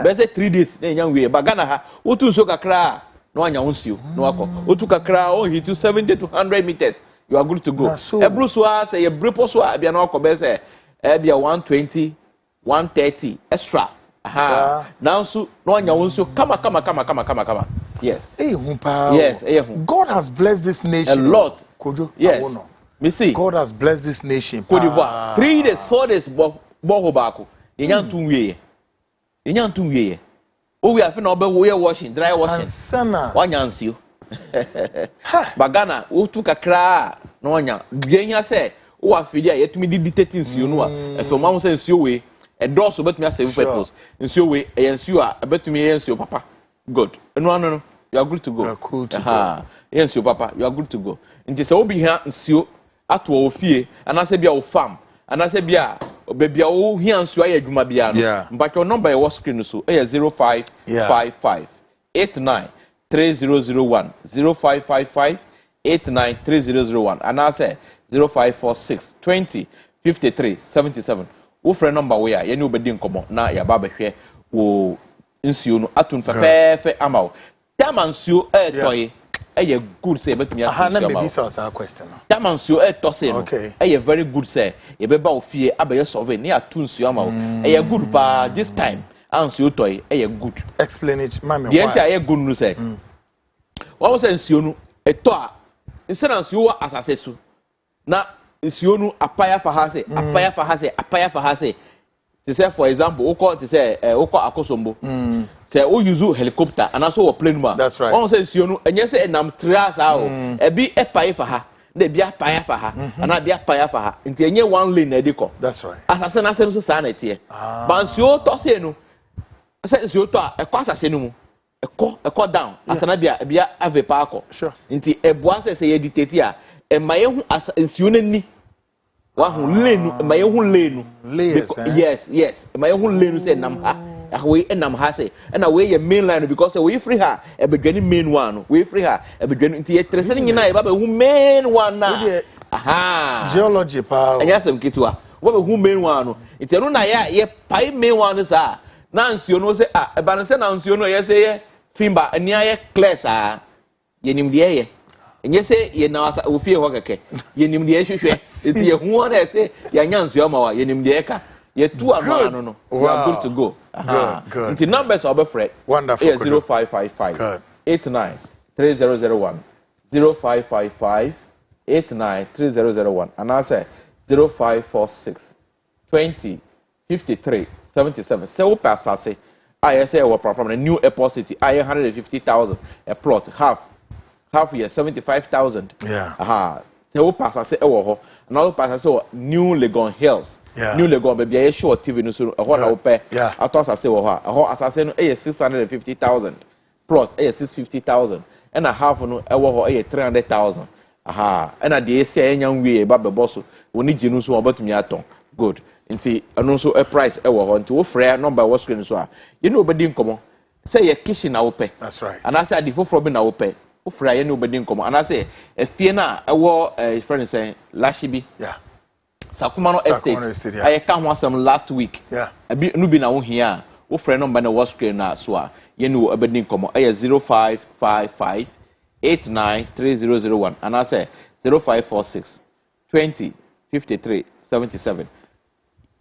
Bese 3 days na nya we bagana ha otu nso kakra no anya wonsio no akọ otu kakra o hit 70 to 100 meters you are good to go ebru so a say ye brepo so a bia na akọ be say e bia 120 130 extra aha now so no anya wonsio kama yes yes God has blessed this nation a lot Kojo yes me see God has blessed this nation Cote d'Ivoire 3 days 4 days bo ho baako ye nya ntu wiye o we afi na obe wo ye washing dry washing sana wanyansio bagana o tu kakra na wanya bianya se o afidi a yetumi di dictate nsio no a efe ma ho se nsio we e dose betumi asave purpose nsio we e nsio a betumi ye nsio papa good no you are good to go you are cool to go ye nsio papa you are good to go nti se obi ha nsio ato ofie anase bia o farm anase bia baby o hia nso aye adwuma bia no but your number your screen so e 0555 893001 0555 893001 anase 0546 20 53 77 wo frɛ number we a ye ne obedi nkomo na ya ba behwe wo nsuo no atun fefefe ama wo tama nsuo e toye eye good say betumi atun na maybe so as a question tama nsuo e to say no eye very good say ye be ba ofie abaye survey na atun nsuo ama wo eye good pa this time nsuo toye eye good explain it mama why the entire good no say what was nsuo no eto a instead nsuo wa asase so na nsuo no apaya fa ha say to say for example oko to say oko akosombo say o use helicopter and also plane ma that's right one say nsuo no enye say enam trias a o ebi epaya fa ha na ebi apaya fa ha ana bi apaya fa ha nti enye one lane na ediko that's right asase na se so sa na tie ba nsuo to say no say nsuo to a ekọ asase no mu ekọ down asana bia ave pa akọ sure nti eboa say ye dictate a emaye hu nsuo na ni wa hu lane emaye hu lane yes emaye hu lane say nam ha we enam ha say na we ye main line because we free ha ebedwani main one no we free ha ebedwani nti ye trese ni nyina e ba hu main one na aha geology pa anya sem kitwa we hu main one no nti no na ye pai main one sa na nsuo no say e ba no say na nsuo no ye say ye fimba ania ye clear sa ye nim de ye enye say ye na ofie ho keke ye nim de hwehwe nti ye hu na say ye nya nsuo ma wa ye nim de ka ye tu ano no you are good to go good nti numbers are Fred wonderful 0555 893001 0555 893001 and I say 0546 20 53 77 say we pass say I say we from a new airport city I 150,000 a plot half year 75,000 say we pass say e wo ho and all pass say new Legon Hills new Legon baby I show TV no so e ho na wo pe atos say wo ho e ho asase no e 650,000 plot e 650,000 and a half no e wo ho e 300,000 and at the say enya nwie ba be boss woni ginu so obatumi aton good nti eno so a price e wo ho nti wo frɛ number wo screen so a ye no obedi nkomo say ye kitchen na wo pe that's right and I say the foforo bi na wo pe wo frɛ ye no obedi nkomo and I say efie na e wo friend say lashibi Sakumano Estate I can want some last week abi no bi na wo hia wo frɛ number na wo screen na so a ye no obedi nkomo e 0555 893001 and I say 0546 20 53 77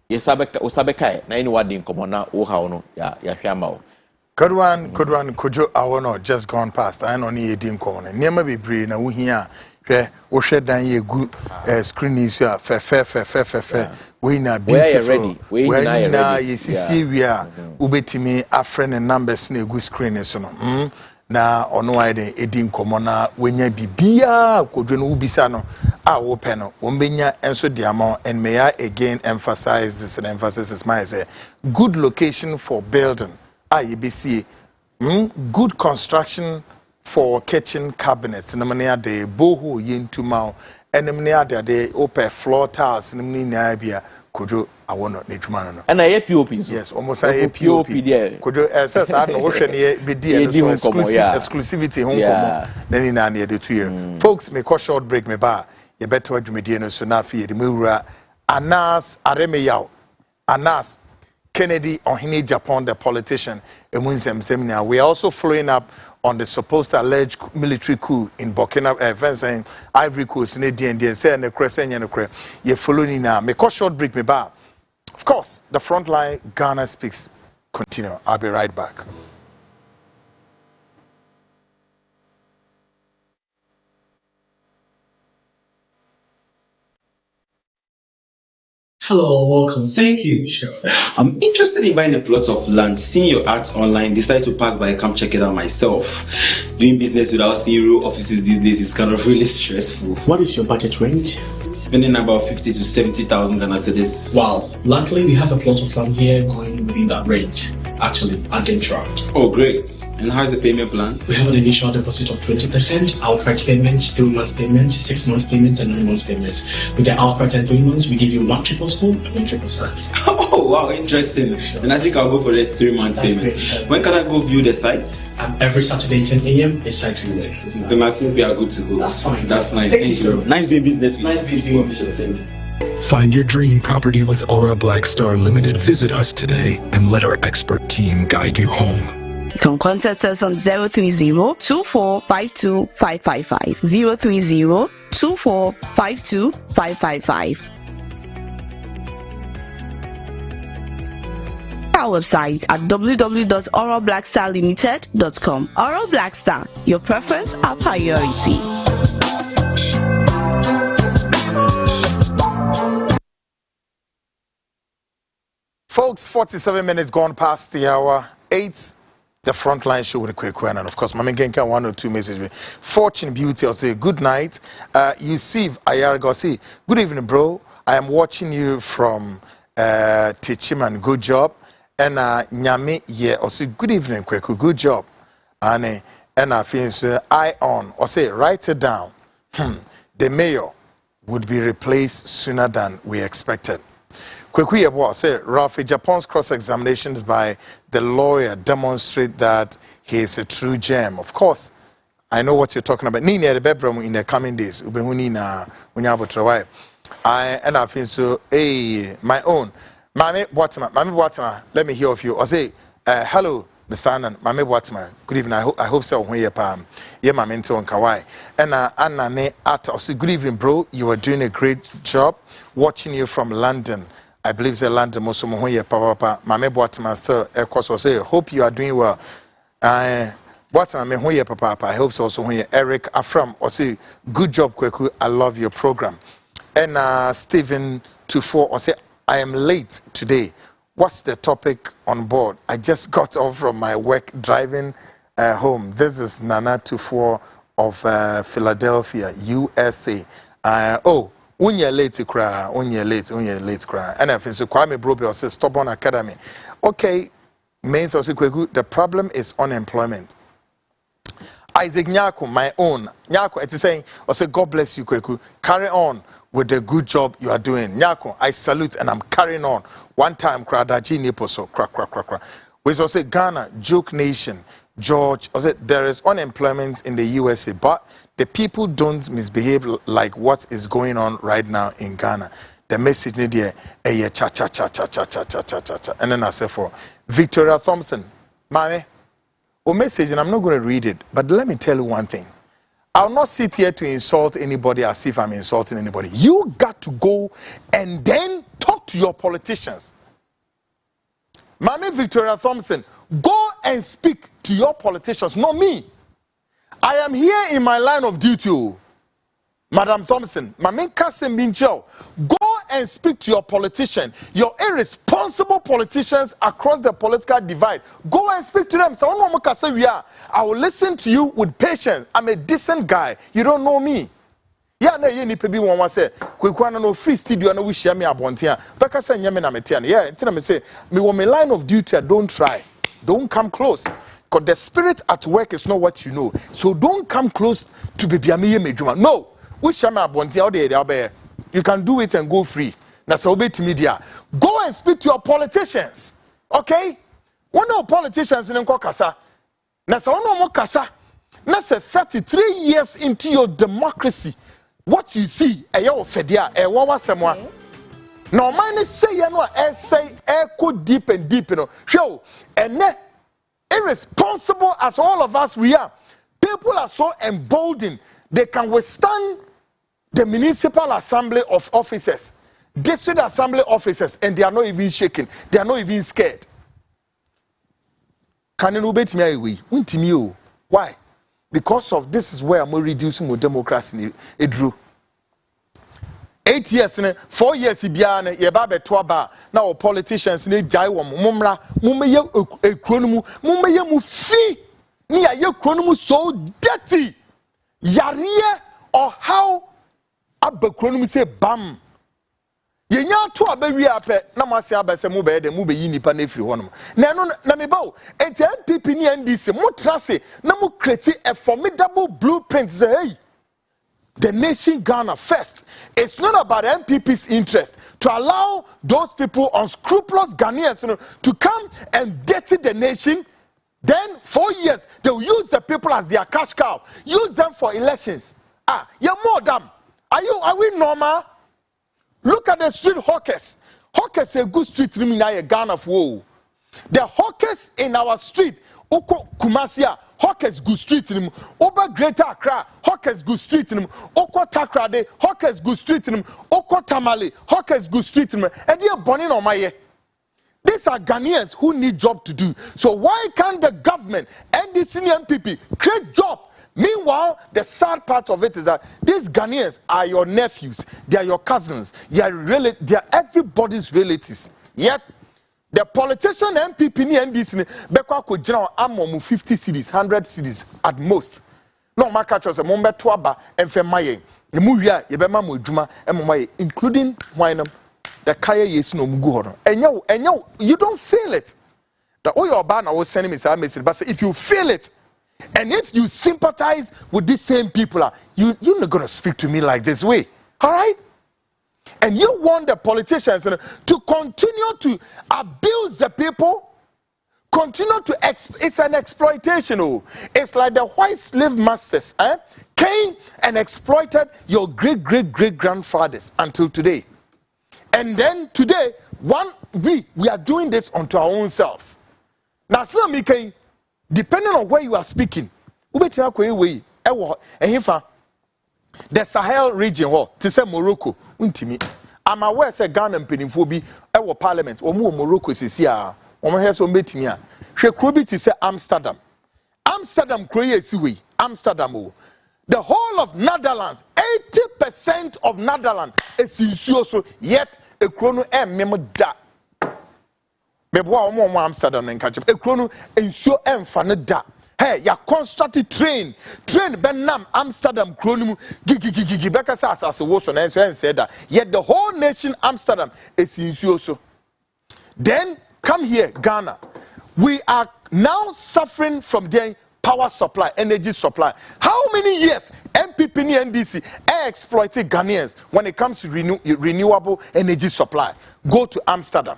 Usabeka na anyone nkomo na wo ha no ya hwama wo good one Kojo awono just gone past I know ni edi nkomo na niam bebre na wo hia hwe wo hwe dan ye gu screen is ya fe we na beautiful we na ye sisi wi a ubetimi afre ne numbers na egu screen so no na ono aide edi nkomo na wenya bibia Kojo no ubisa no a wo pe no wo mbenya enso diamond and may I again emphasize this and emphasis is my say good location for building IBC good construction for kitchen cabinets namanya de boho yentuma enemne ade open floor tiles nemni nya bia Kojo awono nedwuma no and I POP yes almost say POP Kojo SS I no hwe ne be die so exclusivity hon komo nani na ne de tuye folks me call short break me ba ye beto adwumedie no so na afi ye de mewura Aremeyaw Kennedy Ohene Japan, the politician. We are also following up on the supposed alleged military coup in Burkina Faso, Ivory Coast, you're following now. Make a short break, me back. Of course, the Frontline Ghana Speaks continue. I'll be right back. Hello, welcome. Thank you. Sure. I'm interested in buying a plot of land. Seeing your ads online, decided to pass by and come check it out myself. Doing business without seeing real offices these days is kind of really stressful. What is your budget range? Spending about 50 to 70,000 Ghana cedis. Wow. Luckily, we have a plot of land here going within that range. Actually, at Dentra. Oh, great. And how's the payment plan? We have an initial deposit of 20%, outright payments, 3 months payment, 6 months payment, and 9 months payments. With the outright and 3 months, we give you 1 triple stone and 1 triple sand. Oh, wow, interesting. Sure. And I think I'll go for the 3 months payment. When can I go view the site? Every Saturday, 10 a.m. is site viewing. Then I think we are good to go. That's fine. That's nice. Thank you, sir. Nice doing business with Nice you. business. Find your dream property with Aura Blackstar Limited. Visit us today and let our expert team guide you home. You can contact us on 030-2452-555, 030-2452-555. Our website at www.aurablackstarlimited.com. Aura Blackstar, your preference, our priority. Folks, 47 minutes gone past the hour. 8, the Frontline show with a quick one. And of course, Mami Genka 1 or 2 messages. Fortune Beauty, I'll say good night. Yusuf Ayargo, say good evening, bro. I am watching you from Techiman. Good job. And Nyame, yeah, I'll say good evening, quick. Good job. And I feel so I on, or say write it down. The mayor would be replaced sooner than we expected. Quickly, say Ralph, Japan's cross-examinations by the lawyer demonstrate that he is a true gem. Of course, I know what you're talking about. Nini at the bedroom in the coming days. And I feel so. Hey, my own. Mami Boatema, let me hear of you. I say, hello, Mr. Annan. Mami Boatema. Good evening. I hope so. When you're Pam, yeah, Mami Nto and Kawai. And Anna ne Ata. Say, good evening, bro. You are doing a great job. Watching you from London. I believe it's London. Most of my papa, Mame Boatman still. Of course, I say, hope you are doing well. Boatman, me hoye papa. I hope so. Also, when Eric Afram, I say, good job, Kweku. I love your program. And Stephen 24, I say, I am late today. What's the topic on board? I just got off from my work driving home. This is Nana 24 of Philadelphia, USA. Unye late cry, unye late cry. And if it's a Kwame Brobe or say Stubborn Academy. Okay, means also the problem is unemployment. Isaac Nyako, my own. Nyako, it's saying, or say, God bless you, Kweku. Carry on with the good job you are doing. Nyako, I salute and I'm carrying on. One time, Kradaji Niposo, crack. We also say Ghana, joke nation. George, or say there is unemployment in the USA, but the people don't misbehave like what is going on right now in Ghana. The message need here, cha. And then I say for Victoria Thompson, Mame, message, and I'm not going to read it, but let me tell you one thing. I'll not sit here to insult anybody as if I'm insulting anybody. You got to go and then talk to your politicians. Mame Victoria Thompson, go and speak to your politicians, not me. I am here in my line of duty. Madam Thompson, Mame Kasim Bincho, go and speak to your politician, your irresponsible politicians across the political divide. Go and speak to them. I will listen to you with patience. I'm a decent guy. You don't know me. Yeah, no, you need to be one was say, Kwekwana no free studio no we share me abontia. Beka say nyame na metian. Yeah, until me say, me on my line of duty, don't try. Don't come close. Because the spirit at work is not what you know. So don't come close to baby amiye mejuma. No. We share me abontia there. You can do it and go free. That's obey to media. Go and speak to your politicians. Okay? One of politicians in Nkokasa. That's one more kasa. That's 33 years into your democracy. What you see, a yo fedia, a wawa semwa. Now, mine say, you know, say, echo deep and deep, you know, show, and irresponsible as all of us we are, people are so emboldened, they can withstand the municipal assembly of officers, district assembly officers, and they are not even shaking, they are not even scared. Can you bet me away? Why? Because of this is where I'm reducing more democracy. It drew 8 years, 4 years, now politicians need Jaiwa, Mumra, Mumaya, a chronomu, Mumaya Mufi, near your chronomu so dirty. Yaria or how Abba chronomu say bam. Yenya to abewi ape na mase abese mu be de mu be yini pa na efiri honom na no na me bawo enti MPP ni NDC mu trase na mu create a formidable blueprint say hey the nation Ghana first. It's not about MPP's interest to allow those people unscrupulous Ghanaians to come and dirty the nation. Then 4 years they will use the people as their cash cow, use them for elections. You're more dumb. Are we normal? Look at the street hawkers. Hawkers a good street in Ghana for. The hawkers in our street, Oko Kumasia, hawkers good street in Oba Greater Accra, hawkers good street in Oko Takrade, hawkers good street in Oko Tamale, hawkers good street in and they are burning on my. These are Ghanaians who need job to do. So why can't the government and the senior MPP create job? Meanwhile, the sad part of it is that these Ghanaians are your nephews, they are your cousins, they are everybody's relatives. Yet, the politician MPP and NDC, Bekwa could general among 50 cities, 100 cities at most. No, my catchers, a moment to Abba and Femaye, the Muria, Yebema Mujuma, and Momaye, including Winam, the Kaya Yesno Muguhoro. And you don't feel it. The oil banner was sending me some message, but if you feel it, and if you sympathize with these same people, you're not going to speak to me like this way. All right? And you want the politicians to continue to abuse the people, continue to, it's an exploitation. It's like the white slave masters came and exploited your great-great-great-grandfathers until today. And then today, we are doing this unto our own selves. Now, depending on where you are speaking, the Sahel region, to say Morocco, I'm aware say Ghana Peniphobi, our parliament, or Morocco is here, or my hair so metimia. She could to say Amsterdam. Amsterdam creates Amsterdam. The whole of Netherlands, 80% of Netherlands is in so yet a chrono and memo da. Amsterdam and catch up. A chrono and so da. Hey, ya constructed train Benam Amsterdam chrono gigi Becca says as a Worsens and said that. Yet the whole nation Amsterdam is in so. Then come here, Ghana. We are now suffering from the power supply, energy supply. How many years MPP and NDC exploited Ghanaians when it comes to renewable energy supply? Go to Amsterdam.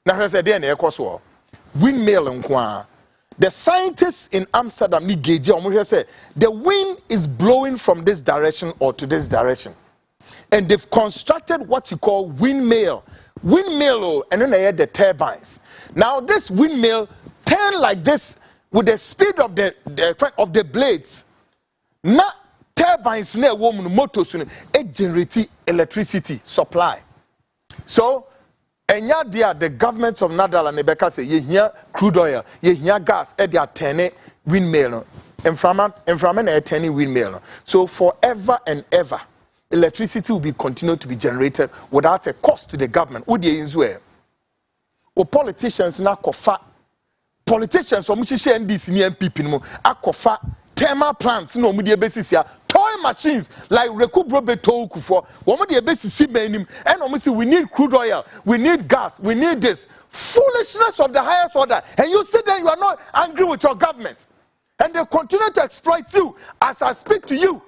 Now, windmill and the scientists in Amsterdam need gauge say the wind is blowing from this direction or to this direction, and they've constructed what you call windmill, and then they had the turbines. Now, this windmill turn like this with the speed of the blades. Now, turbines near woman motors it generate electricity supply. So. And yet, the governments of Netherlands and say, you hear crude oil, you hear gas, and they are 10 windmill, and from a 10 windmill. So forever and ever, electricity will be continued to be generated without a cost to the government. What do you use? Politicians now kofa. Politicians from which NDC ni MPP no akofa thermal plants no mu de basis ya toy machines like Rekubro Beto Kufo wo mu de basis benim and we say we need crude oil, we need gas, we need this foolishness of the highest order, and you sit there, you are not angry with your government, and they continue to exploit you as I speak to you.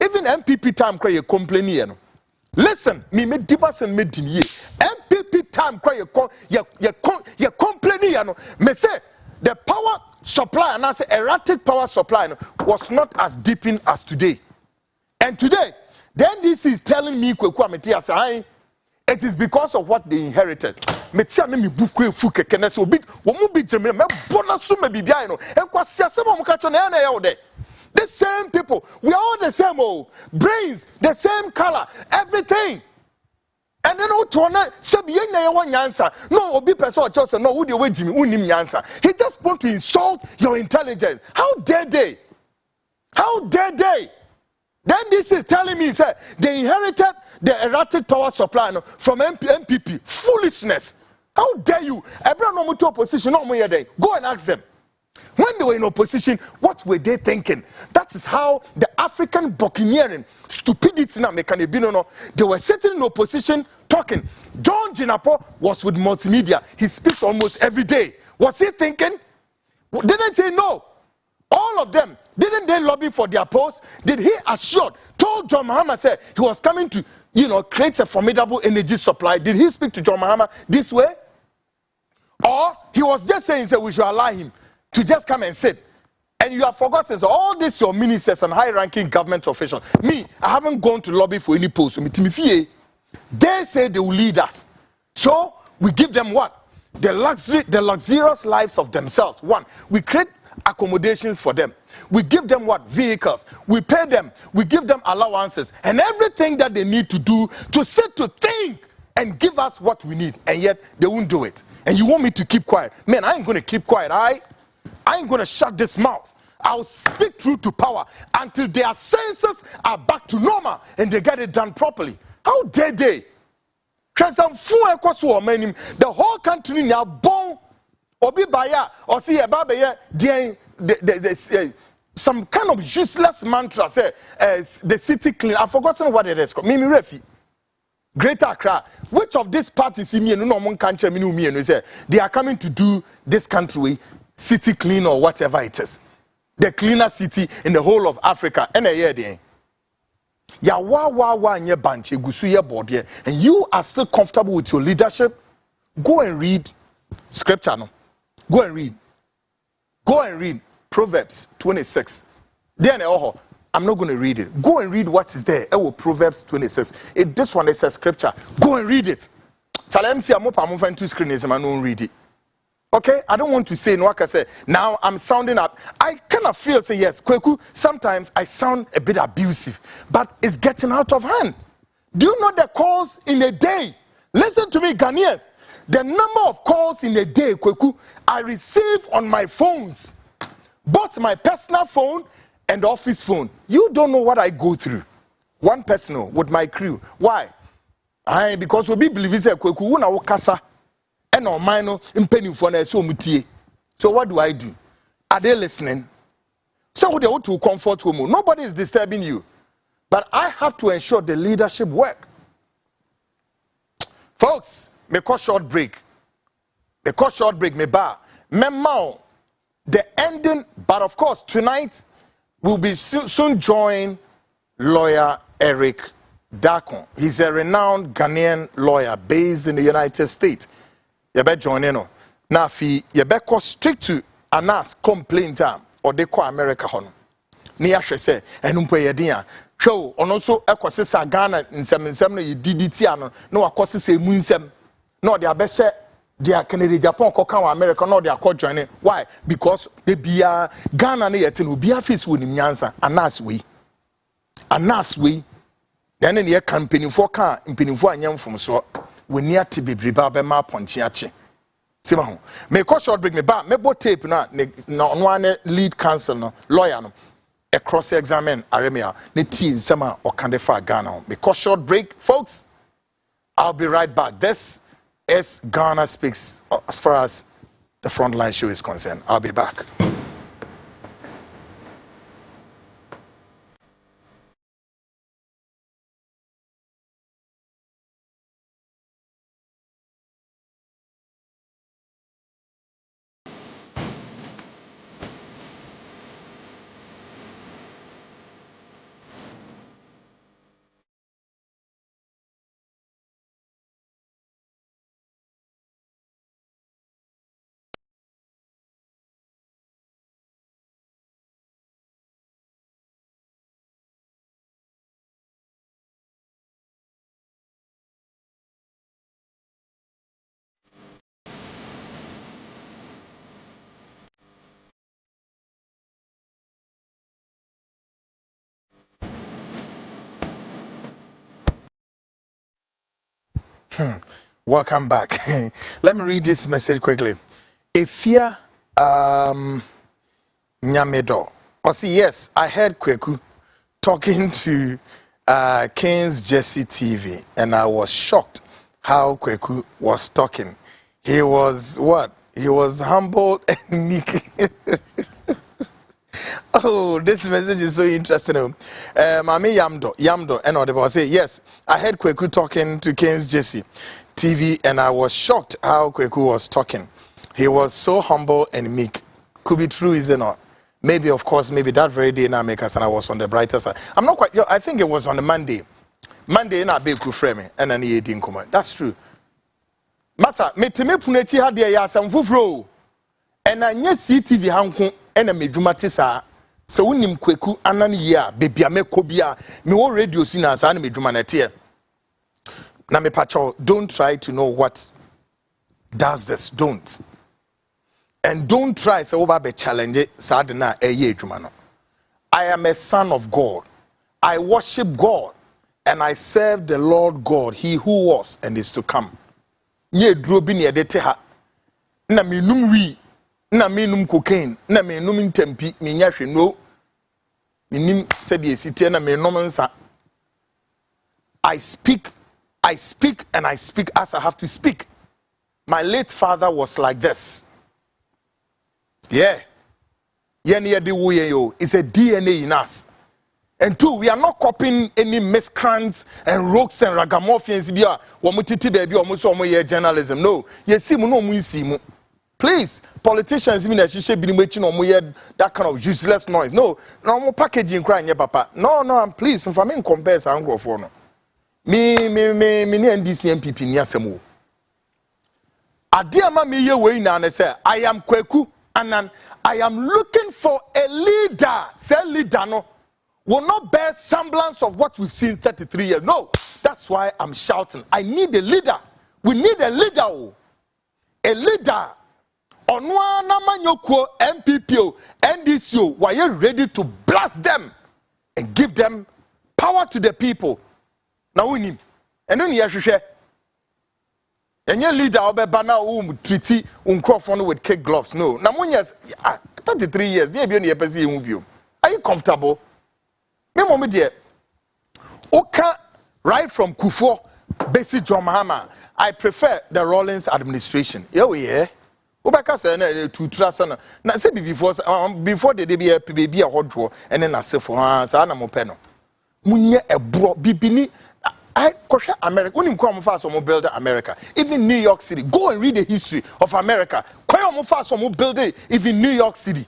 Even MPP time cry you complaining. Listen, me dibasen me dinye MPP time cry you complaining. Me say the power supply and as erratic power supply was not as deepened as today. And today, then this is telling me It is because of what they inherited. Metia na mi buku efu keke na so obi wo mu bi jemre me bona so ma bibia no enkwase asem am ka cho na na ye de. The same people, we are all the same, oh, brains, the same color, everything. And then Otona sabi na ye wan nyansa. No obi person or chose no who dey we Jimmy unim nyansa. He just want to insult your intelligence. How dare they? How dare they? Then this is telling me say they inherited the erratic power supply from MPP. Foolishness. How dare you? Ebra no to opposition no mo ye dey. Go and ask them. When they were in opposition, what were they thinking? That is how the African buccaneering stupidity na mekanebino. They were sitting in opposition talking. John Jinapo was with multimedia. He speaks almost every day. Was he thinking? Didn't he know? All of them, didn't they lobby for their post? Did he assured, told John Mahama said he was coming to, create a formidable energy supply? Did he speak to John Mahama this way? Or he was just saying we should allow him to just come and sit? And you have forgotten, so all these your ministers and high-ranking government officials. Me, I haven't gone to lobby for any post. They say they will lead us. So we give them what? The luxurious lives of themselves. One, we create accommodations for them. We give them what? Vehicles. We pay them. We give them allowances and everything that they need to do to sit to think and give us what we need. And yet they won't do it. And you want me to keep quiet? Man, I ain't going to keep quiet. I ain't going to shut this mouth. I'll speak truth to power until their senses are back to normal and they get it done properly. How dare they? The whole country now born obi baya or see a baby some kind of useless mantra say the city clean. I've forgotten what it is called. Mimi Refi. Greater Accra. Which of these parties in say they are coming to do this country city clean or whatever it is. The cleaner city in the whole of Africa. And a year there. Ya wa nye banche gusu ye board here. And you are still comfortable with your leadership? Go and read scripture no. Go and read. Go and read Proverbs 26. Then I'm not going to read it. Go and read what is there. Proverbs 26. This one is a scripture. Go and read it. Read it. Okay, I don't want to say no. I say now I'm sounding up. I kind of feel say yes, Kweku. Sometimes I sound a bit abusive, but it's getting out of hand. Do you know the calls in a day? Listen to me, Ghanaians. The number of calls in a day, Kweku, I receive on my phones, both my personal phone and office phone. You don't know what I go through. One personal with my crew. Why? Because we believe it's a Kweku una wakasa. And on mine impending for so mutie. So what do? Are they listening? So they want to comfort women. Nobody is disturbing you. But I have to ensure the leadership work. Folks, me call short break. Me call short break, me bar. Memao, the ending, but of course, tonight we'll be soon join lawyer Eric Dakon. He's a renowned Ghanaian lawyer based in the United States. You better join in. Now, you better go straight to Anas complaint or they call America. Near she say, and umpe show on also a course Ghana in some DDT no a course say Munsem. No, they are best they are Canada, Japan, Kokan, America, no, they are called joining. Why? Because they be a Ghana yet and be a face with him Yansa, Anas we. Then in the campaign for car, in for a young from so. We near to be briba ma ponchiachi. Simaho. Me call short break me back. Me bo tape na no one lead counsel no lawyer no. A cross examine Aremeyaw. Ne teen sama or kandefa Ghana. Me call short break, folks. I'll be right back. This is Ghana Speaks as far as the frontline show is concerned. I'll be back. Welcome back. Let me read this message quickly. Efia Nyamedo. Oh, see, yes, I heard Kweku talking to King's Jesse TV, and I was shocked how Kweku was talking. He was what? He was humble and meek. Oh, this message is so interesting. Mami Yamdo, and I say, yes, I heard Kweku talking to King's Jesse TV, and I was shocked how Kweku was talking. He was so humble and meek. Could be true, is it not? Maybe, of course, maybe that very day now make us, and I was on the brighter side. I'm not quite. I think it was on the Monday. Monday, na be ku frame, and then he didn't come. That's true. Masa, me punechi had the yasam fufro, and I nye CTV hanku, and a medjumatisa. So when him Kweku anani ya, baby ame kobia, me wo radio sinas and medjumanetia. Na me pacho, don't try to know what does this. Don't. And don't try say oba be challenge sadena eye adwuma. I am a son of God. I worship God and I serve the Lord God, he who was and is to come. Nye duro bi ne edete ha. Na me num wi, na me num cocaine, na me num tempi, me nya hwe no. Me nim said ye sitie na me nom nsa. I speak and I speak as I have to speak. My late father was like this. Yeah. It's a DNA in us. And two, we are not copying any miscreants and rogues and ragamuffins. Journalism. No. Please, politicians that kind of useless noise. No packaging crying, papa. No, please, if I mean compare Sangro for no. Me NDC MPP Niasemu. Adiama me ye way na say I am Kweku and I am looking for a leader. Say leader no will not bear semblance of what we've seen 33 years. No, that's why I'm shouting. I need a leader. We need a leader. A leader. Onwa na manyoko MPP NDC. Why you ready to blast them and give them power to the people? Now we need. And then you share. And your leader obebana treaty uncrophone with kid gloves. No. Now when years 33 years, are you comfortable? Me mommy dear. Oka right from Kufo, basic John Mahama. I prefer the Rawlings administration. Yeah. Obaka say to trust na say before the day be a hot draw and then I say for answer na mo peno. Munye ebro bibini I question America. When you come fast, we build America. Even New York City. Go and read the history of America. Come fast, we build it. Even New York City.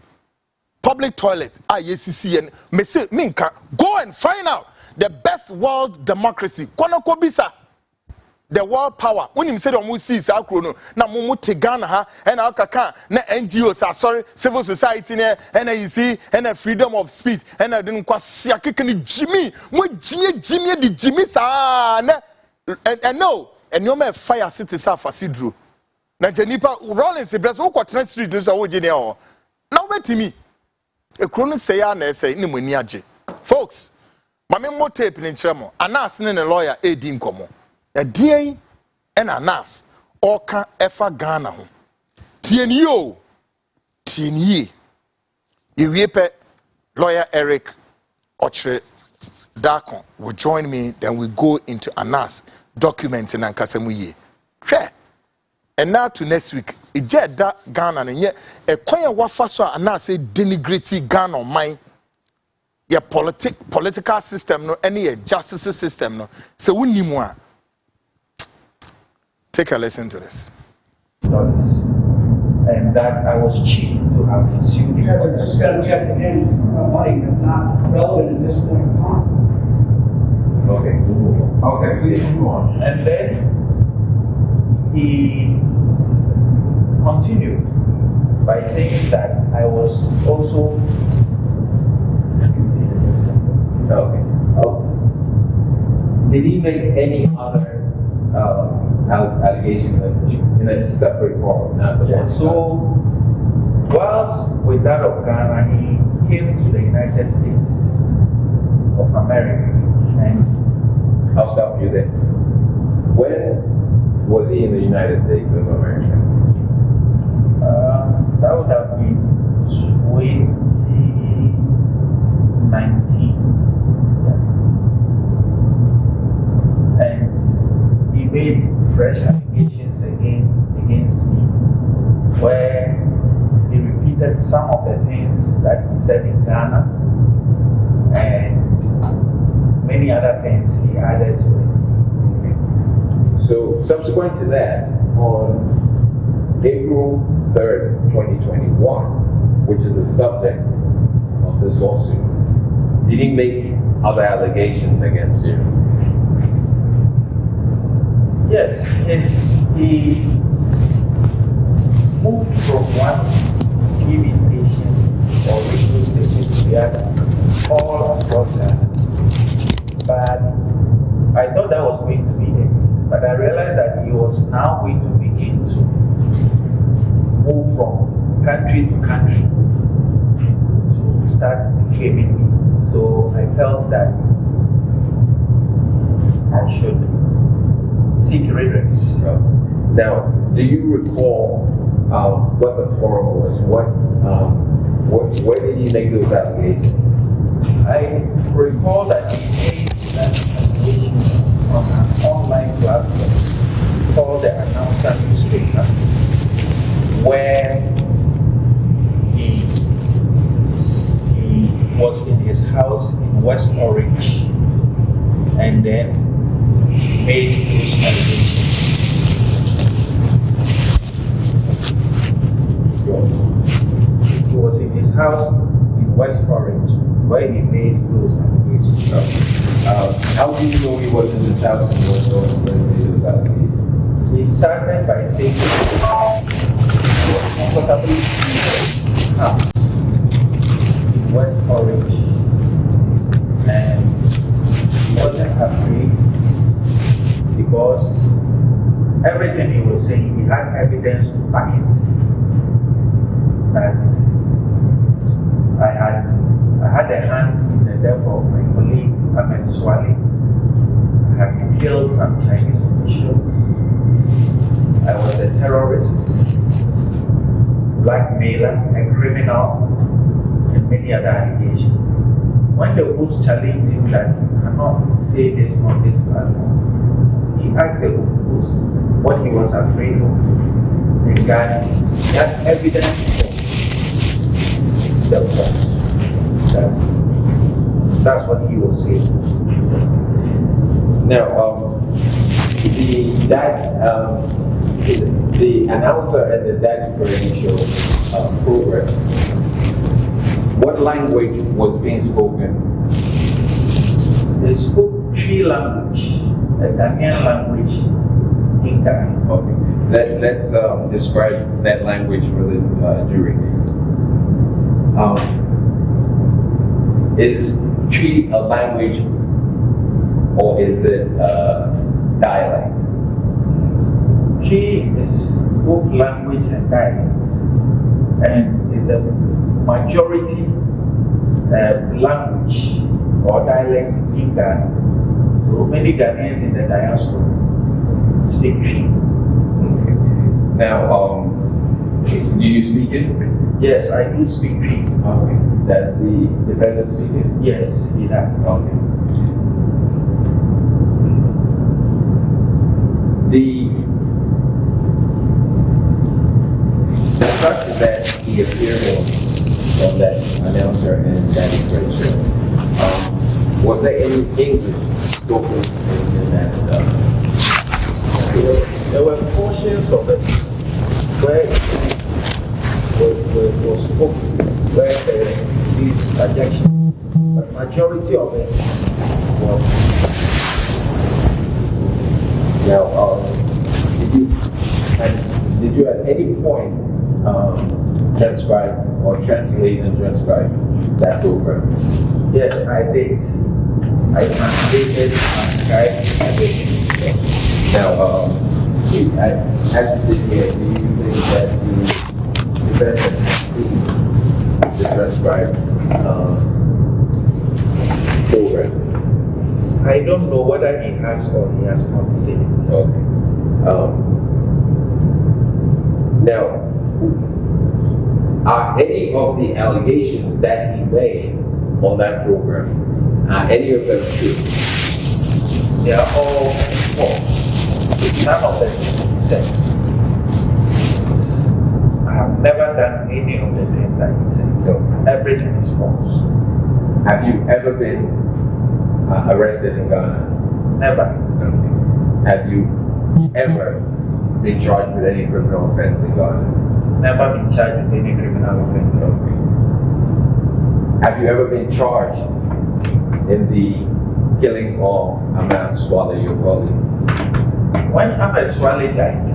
Public toilets. IACC and Minka. Go and find out the best world democracy. Konokobisa. The world power. When you say that we see Sakrono, na mumu Ghana ha, and Alkaka, na NGOs, sorry, civil society, and you see, and a freedom of speech, and I didn't quite Jimmy, Jimmy, the Jimmy, and no, and no man fire city for Sidru. Na Jenipa Rollins, the best, what street is our general. Now, wait to me. A chrono say, and say, Nimuniaji. Folks, my memo tape in Tremo, and asking a lawyer, a dim como. A DA and a NAS or can ever Ghana. TNU, Iwepe, lawyer Eric Ochre Darkon will join me, then we go into a NAS documenting and Kasamuye. Share. And now to next week, it jet that Ghana and yet a choir wafaso and now say denigrate Ghana on mine. Your political system, no any justice system, no. So we need more. Take a listen to this. And that I was cheap to have assumed. You have to just got to check again money that's not relevant at this point in time. Okay, please move on. And then he continued by saying that I was also did he make any other allegation in a separate form? So, whilst with that of Ghana, he came to the United States of America, and I'll stop you there. When was he in the United States of America? That would have been 2019. Yeah. And he made fresh allegations against me, where he repeated some of the things that he said in Ghana and many other things he added to it. So subsequent to that, on April 3rd, 2021, which is the subject of this lawsuit, did he make other allegations against you? Yes, he moved from one TV station or radio station to the other, all across Ghana. But I thought that was going to be it. But I realized that he was now going to begin to move from country to country to start defaming me. So I felt that I should seek redress. Now, do you recall what the forum was? Where did he make those allegations? I recall that he made an allegation on an online platform called the Announcer newspaper, where he was in his house in West Orange and then made those allegations. He was in his house in West Orange where he made those allegations. How do you know he was in his house in West Orange when he made those allegations? He started by saying he was comfortably seated in West Orange and he wasn't afraid because everything he was saying, he had evidence to back it. That I had a hand in the death of my colleague Ahmed Swale. I had killed some Chinese officials. I was a terrorist, blackmailer, a criminal, and many other allegations. When the host challenged him that he cannot say this on this platform, he asked the host what he was afraid of. And that he had evidence for the false. That's what he was saying. Now, the announcer and the Dad Differential program, what language was being spoken? They spoke three languages, the Ghanaian language in Ghana. Okay. Let's describe that language for the jury. Is Twi a language or is it dialect? Twi is both language and dialect, and is the majority language or dialect in Ghana. So many Ghanaians in the diaspora speak Twi. Okay. Now, do you speak it? Yes, I do speak Twi. Okay. That's the defendant speaking? Yes, he does. Okay. The structure that he appeared on that announcer and that equation, was there any English spoken in that stuff? There were portions of it where was spoken, where these suggestions, but majority of it was. Now, did you at any point transcribe or translate and transcribe that program? Yes, I did. I translated, transcribed, everything. Now, as you sit here, do you think that the defendant has seen the transcribed program? I don't know whether he has or he has not seen it. Okay. Now, are any of the allegations that he made on that program, are any of them true? They are all false. None of them is said. I have never done any of the things that he said. No. Everything is false. Have you ever been arrested in Ghana? Never. Okay. Have you ever been charged with any criminal offense in Ghana? Never been charged with any criminal offense. Okay. Have you ever been charged in the killing of Aremeyaw Swale, your colleague? When Ahmed Swale died,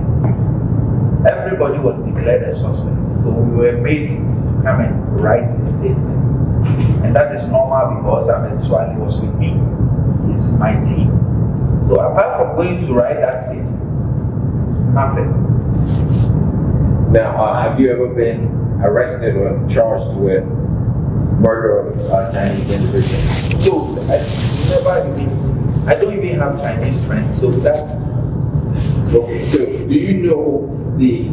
everybody was declared a suspect. So we were made to come and write a statement. And that is normal because Ahmed Swale was with me. He's my team. So apart from going to write that statement, nothing. Now, have you ever been arrested or charged with murder of Chinese individuals? So I don't even have Chinese friends. So that. Okay, so do you know the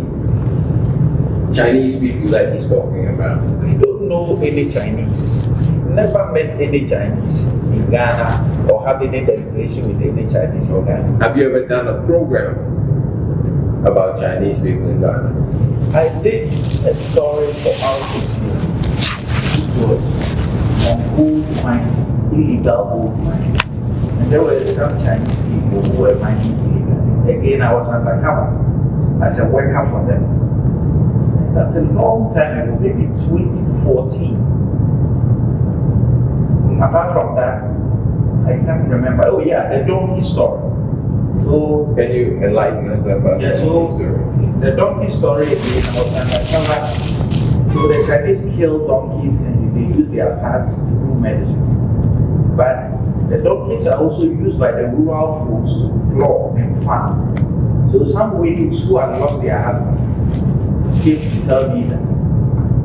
Chinese people that he's talking about? I don't know any Chinese. Never met any Chinese in Ghana or have any delegation with any Chinese in Ghana. Have you ever done a program about Chinese people in Ghana? I did a story for our on gold mining, illegal gold mining. And there were some Chinese people who were mining illegally. Again, I was undercover as a worker for them. That's a long time ago, maybe 2014. Apart from that, I can't remember. Oh yeah, the donkey story. So can you enlighten us about the story? The donkey story again, I was undercover. So the Chinese kill donkeys and they use their parts to do medicine. But the donkeys are also used by the rural folks to plow and farm. So some widows who had lost their husbands came to tell me that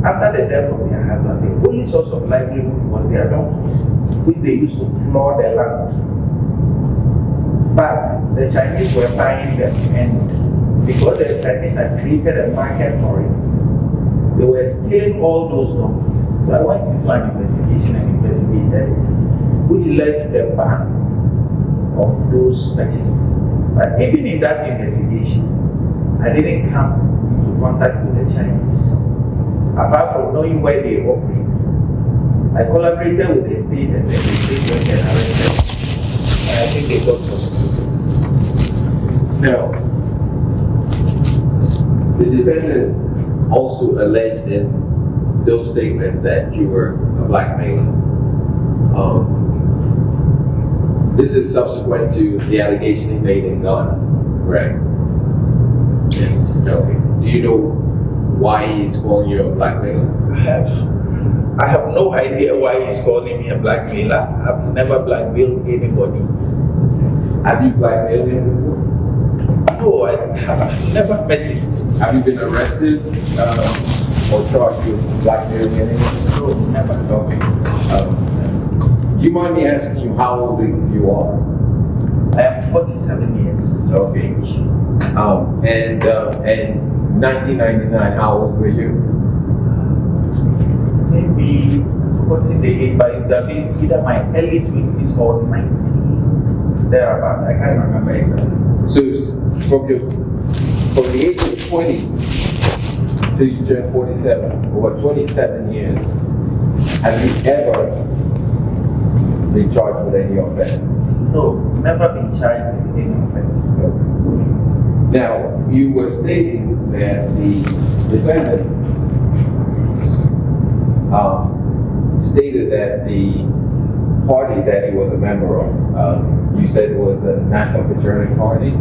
after the death of their husband, the only source of livelihood was their donkeys, which they used to plow the land. But the Chinese were buying them, and because the Chinese had created a market for it, they were stealing all those donkeys. So I went into an investigation and investigated it, which led to the ban of those purchases. But even in that investigation, I didn't come into contact with the Chinese. Apart from knowing where they operate, I collaborated with the state and the state went and arrested them. And I think they got prosecuted. Now, the defendant also alleged in those statements that you were a blackmailer. This is subsequent to the allegation he made in Ghana, correct? Yes. Okay. Do you know why he's calling you a blackmailer? I have no idea why he's calling me a blackmailer. I've never blackmailed anybody. Have you blackmailed him before? No, I have never met him. Have you been arrested or charged with blackmailing anyone? No, never. Okay. Do you mind me asking you how old you are? I am 47 years of age. And in 1999, how old were you? Maybe, forgotten the age, but it would have been either my early 20s or 90, thereabout. I can't remember exactly. So from the age of 20 till you turn 47, over 27 years, have you ever been charged with any offense? No, never been charged with any offense. Now, you were stating that the defendant stated that the party that he was a member of, you said it was the National Fraternity Party,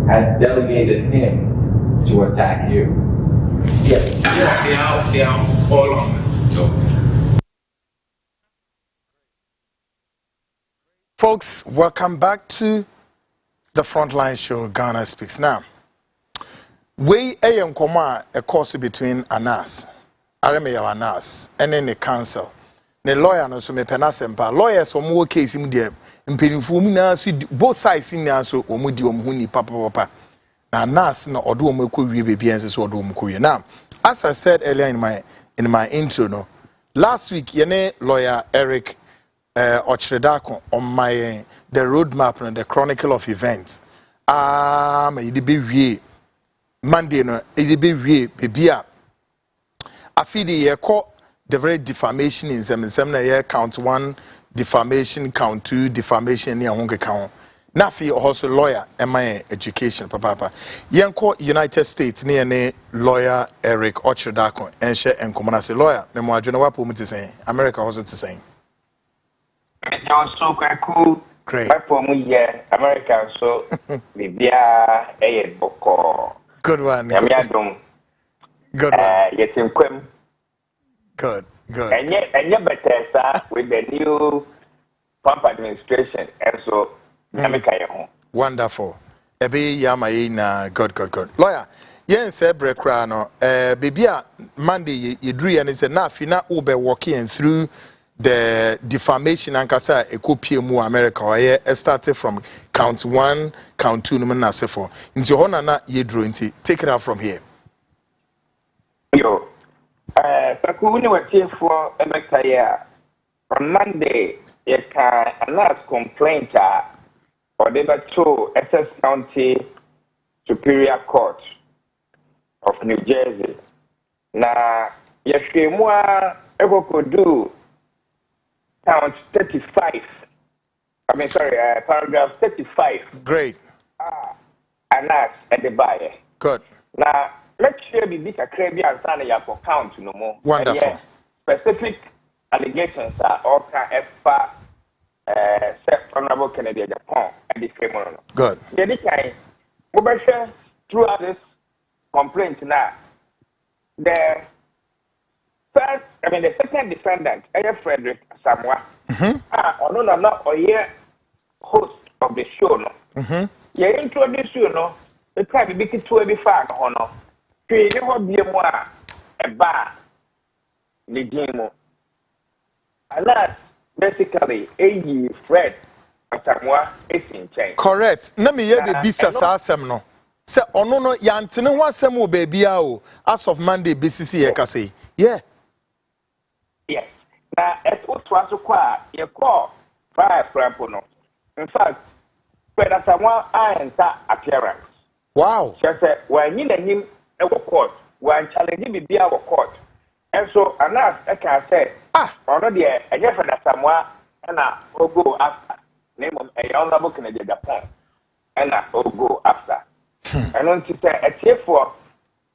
had delegated him to attack you. Yes, they are all on it. So. Folks, welcome back to the Frontline Show, Ghana Speaks. Now, we a course between Aremeyaw and then the council. ne lawyer no so me pena sempa lawyers omo case im de mpenifo mu na so both sides na so omo di omo hu ni papa na nas na odo omo ekowie bebi ense so odo omo kowie. Now as I said earlier in my intro no, last week yene lawyer Eric Ochredako on my the roadmap and the chronicle of events me de be wie Monday no e de be wie bebia afidi ye call the very defamation in some na ye count 1 defamation, count 2 defamation ni ahonke kan na fi also lawyer my education papa yenko United States ni ne lawyer Eric Ochredako enhye enkomona se lawyer me mo adwene wapo mu tisen America also tisen so quite cool. Great. America so bibia boko. Good one. Good one. Yes, in Quim. Good. And yet better with the new pump administration, and so America. Wonderful. Ebe yama na good. Lawyer, yen say brekra no bibia Monday yedru and say na fina ube walking through the defamation and kasa ekopie mu America or started from count 1, count 2 no na se for. Nti ho na yedru nti take it out from here. Yo. Sakuni watie for America ya. On Monday, you can announce complaint or deba to SS County Superior Court of New Jersey. Na yeshemwa ebo kodu count 35. Paragraph 35. Great. Announce at the buyer. Good. Now, let's share the big crazy and sign ya for count no more. Wonderful. Specific allegations are all kind of Honorable Kennedy Japan and the criminal. Good. The kind we throughout this complaint now. The second defendant, Frederick Samoa. Host of the show no. You introduce you no. The time be to be far no. You never be a bar. The game. And that's basically a Fred Samoa is in change. Correct. Na me ye be bisa sa asem no. Se ono no yantene ho asem o baabia o as of Monday BCC ye ka say. Yeah. Yes. Now, as what was you call fire no. In fact, Fred Samoa enter appearance. Wow. She said, when you name a court, when challenging me be our court. And so, I can say, already a Fred Samoa and I will go after. Name of a honorable Canadian Japan. And I will go after. And on to say, a tier for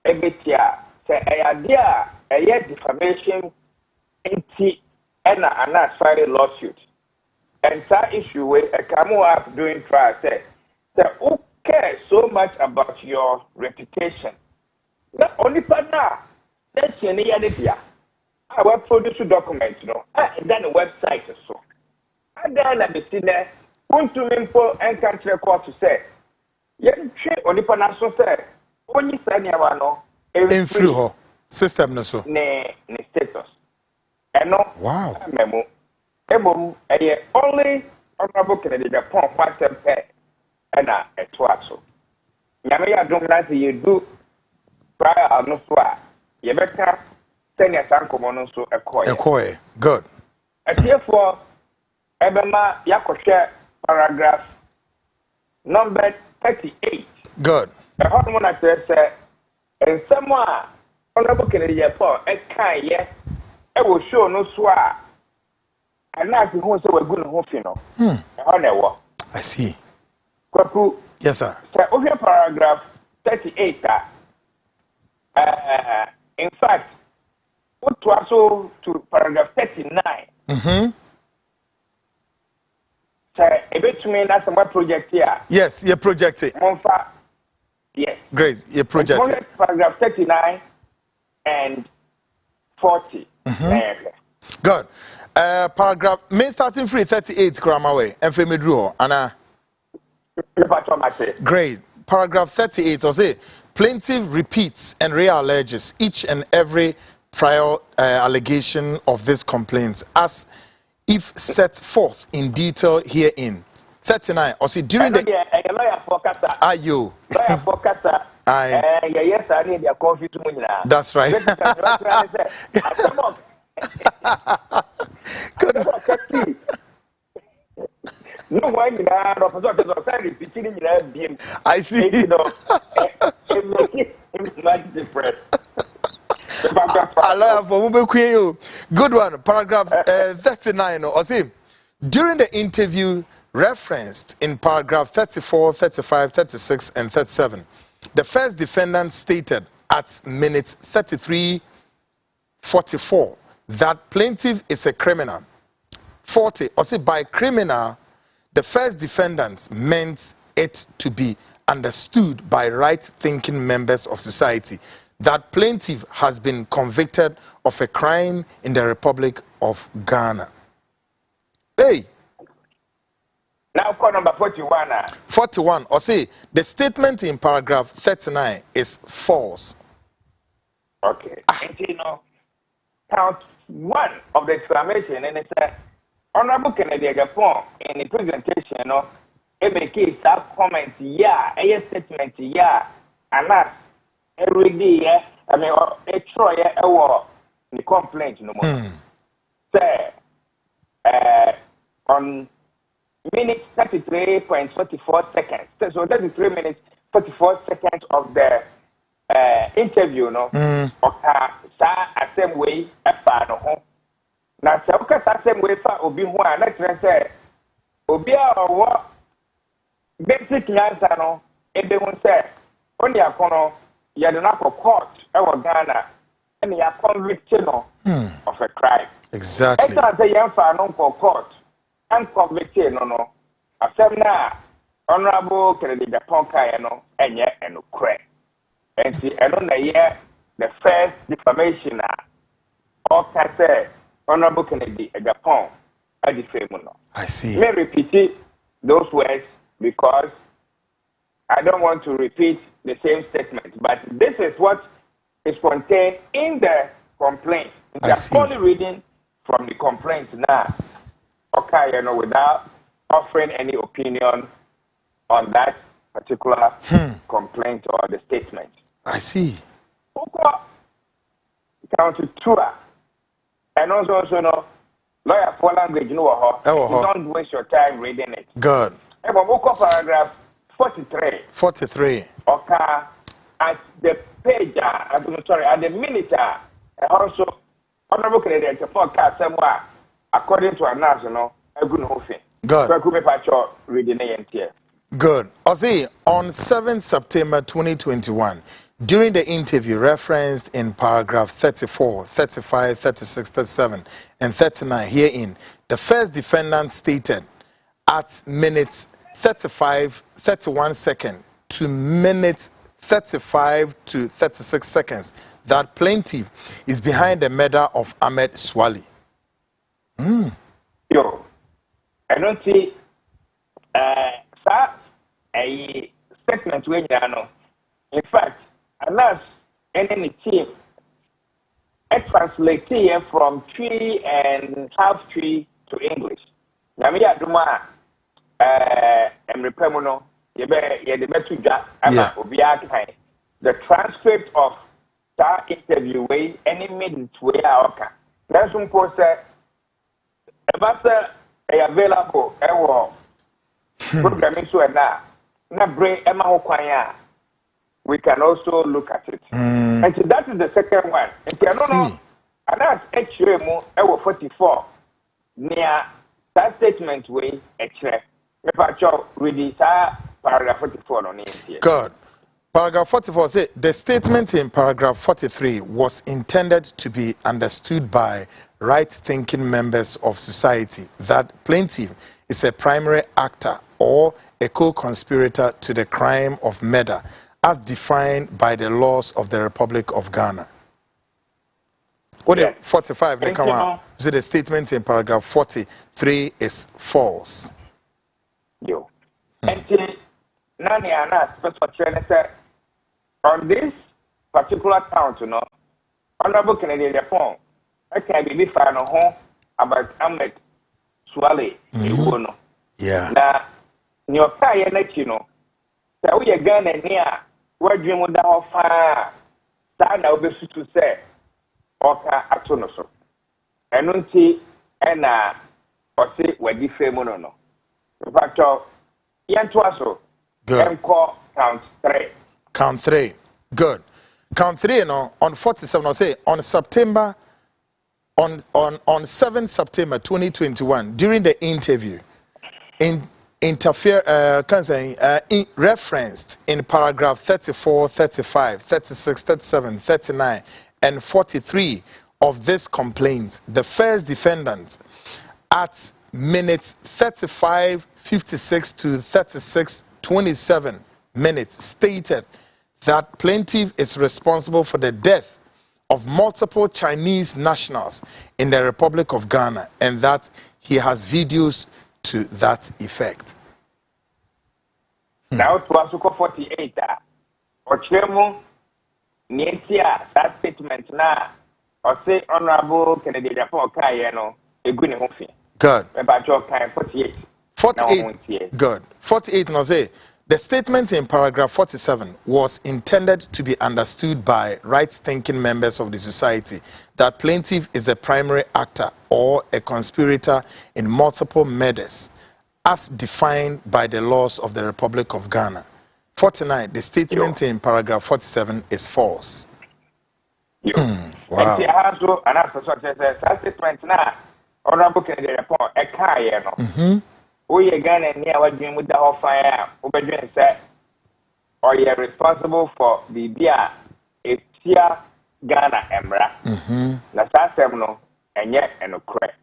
a bit here, say, a idea, a yet defamation. And not filed a lawsuit. And that issue with a come up doing trial said, who cares so much about your reputation? Not only for now, that's the idea. I will produce documents, and then a website or so. And then I be seen there, want to info and country court to say, only for national say, only send you in free system no so. Ne status. And no, wow. Memo, only honorable Kennedy Japan one pay and a twasso. Yamia don't like you do prior no swa. You better send your son common so a coy. Good. A tier for Ebema Yakoshe paragraph number 38. Good. The hormone I said, and someone honorable Kennedy Japan a kind, yes. I will show no swa. And now you want to say we're good enough, I see. Kwaku. Yes, sir. So, over paragraph 38. In fact, what to also to paragraph 39. So, a bit to me, that's my project here. Yes, you project it. Yes. Great, you project it. Paragraph 39 and 40. Good. Paragraph main starting free 38 grammar way and femi draw Anna. Great. Paragraph 38 or say plaintiff repeats and realleges each and every prior allegation of this complaint as if set forth in detail herein. 39. Or see during the lawyer for Kasa. Are you? Lawyer for Kasa. Yes, I need your coffee to me. That's right. Good. No one in our opposition I see. You know, it makes difference. Good one. Paragraph 39. Or see, during the interview referenced in paragraph 34, 35, 36, and 37, the first defendant stated at minutes 33:44 that plaintiff is a criminal. 40. Or see, by criminal, the first defendant meant it to be understood by right-thinking members of society that plaintiff has been convicted of a crime in the Republic of Ghana. Hey! Now call number 41. 41. Or say, the statement in paragraph 39 is false. Okay. And you know, count one of the exclamation, and it said, Honorable Kennedy Gapon, in the presentation, you know, it makes a comment, yeah, a statement, yeah, and that's every day, I mean, a try a war, the complaint, no more. Say, on minutes 33.44 seconds, so 33 minutes, 44 seconds of the interview, no, okay, same way, a fan, no. Now, so same way for Obi Juan, let's say, Obi or basic answer, no, everyone said, only a corner, you had enough of court, our Ghana, and you are convicted of a crime. Exactly. I say, young fan, no court, and convicted, no. I said, now, Honorable Kennedy Japonka, no, and yet, and no crime. And see, I don't know, yeah, the first defamation, or can say, Honorable Kennedy Japan, I see. Let me repeat those words because I don't want to repeat the same statement. But this is what is contained in the complaint. We are only reading from the complaint now. Okay, you know, without offering any opinion on that particular complaint or the statement. I see. Count to two. And also, no, lawyer for language, no, don't waste your time reading it. Good. And we look at paragraph 43. 43. Okay, at the page, at the minute, also, Honorable Canadian, the podcast somewhere, according to our national, a good whole thing. Good. So I could be patched reading it here. Good. Ozzy, on 7 September 2021, during the interview referenced in paragraph 34, 35, 36, 37, and 39 herein, the first defendant stated at minutes 35, 31 seconds to minutes 35 to 36 seconds that plaintiff is behind the murder of Ahmed Swali. Yo, I don't see a statement when you know. In fact, unless any team translate from tree and half tree to English. Namia Duma Emrepemono, the transcript of that interview way any minute way out. That's one post available programming so na bring Emma Okwanya. We can also look at it. And so that is the second one. And I don't know, and that's actually more 44 near that statement way actually. If I read this paragraph 44 on it here. Good. Paragraph 44 says the statement in paragraph 43 was intended to be understood by right-thinking members of society that plaintiff is a primary actor or a co-conspirator to the crime of murder as defined by the laws of the Republic of Ghana. What is 45? They come out. So the statement in paragraph 43 is false. Yo. And Nani Anna, on this particular count, you know, Honorable Kennedy Japan, I can be fan of home about Ahmed Swale, no. Yeah. Now, your fire let you know. So we are going near where dream would have fire. Sana will be to say, Oka Atonoso. And unti and or say where the famous no. But Yantuaso, good. Count 3. Count 3. Good. Count 3, no, on 47, I'll say, on 7 September 2021, during the interview, referenced in paragraph 34, 35, 36, 37, 39, and 43 of this complaint, the first defendant at minutes 35, 56 to 36, 27 minutes stated that plaintiff is responsible for the death of multiple Chinese nationals in the Republic of Ghana and that he has videos to that effect. Now to Asuko 48, or Chemo, Nietia, that statement now, or say Honorable Kennedy Japan Kayano, a good hoofy. Good. About your kind 48. 48. Good. 48, no say. The statement in paragraph 47 was intended to be understood by right-thinking members of the society that plaintiff is a primary actor or a conspirator in multiple murders as defined by the laws of the Republic of Ghana. 49, the statement in paragraph 47 is false. Wow. And after such as a statement now, Honorable Kennedy Japan, a car, we again and near what dream with the whole fire, Obedient said, or you're responsible for the beer, a Tia Ghana Emra. That's no, and yet and a crack.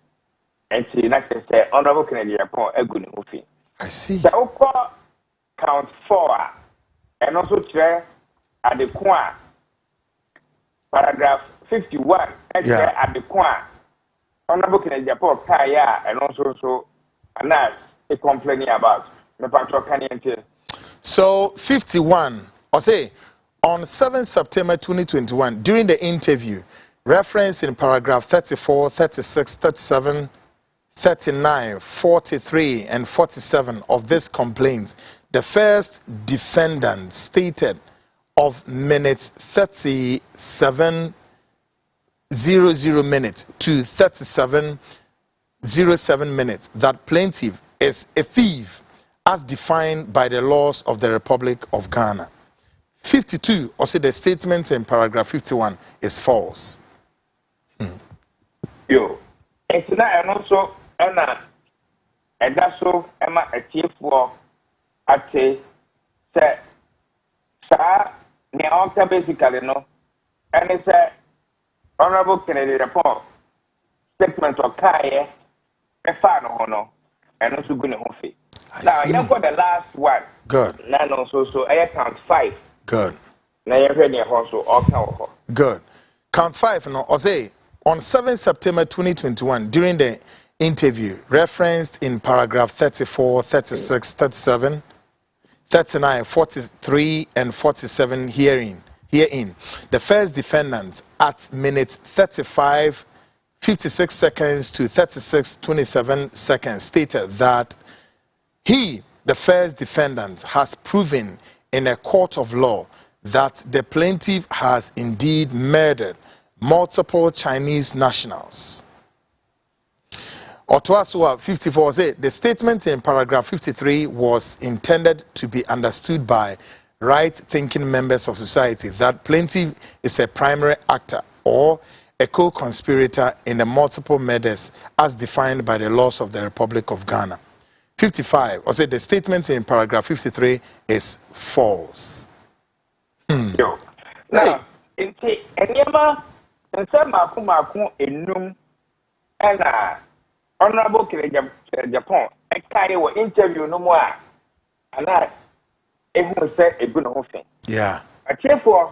And she next say, Honorable Kennedy Japan, a good movie. I see. So count 4, and also chair at the Quan, paragraph 51, and at the Quan, Honorable Kennedy Japan, Kaya, and also so, and that's complaining about the patrol canyon. So 51, or say on 7 September 2021, during the interview, reference in paragraph 34, 36, 37, 39, 43, and 47 of this complaint, the first defendant stated of minutes 37:00 minutes to 37:07 minutes that plaintiff is a thief as defined by the laws of the Republic of Ghana. 52, or say the statement in paragraph 51 is false. Yo, it's not and also and that's so Emma a chief for at say sir near basically no and it's a Honorable Kennedy report statement of Kaya a fan no and also going to home. Now you got the last one. Good. Now so I count 5. Good. Now you're ready also all count. Good. Count 5 no or say on 7 September 2021 during the interview referenced in paragraph 34, 36, 37, 39, 43 and 47 herein the first defendant at minutes 35 56 seconds to 36:27 seconds stated that he, the first defendant, has proven in a court of law that the plaintiff has indeed murdered multiple Chinese nationals. Otoasua 54 said the statement in paragraph 53 was intended to be understood by right-thinking members of society that plaintiff is a primary actor or a co-conspirator in the multiple murders as defined by the laws of the Republic of Ghana. 55, or say the statement in paragraph 53 is false. Yo. Now, in Enyama, and some Maku enum, and Honorable Japan, a Kaya interview no more, and I, who said a good thing. Yeah. A chair for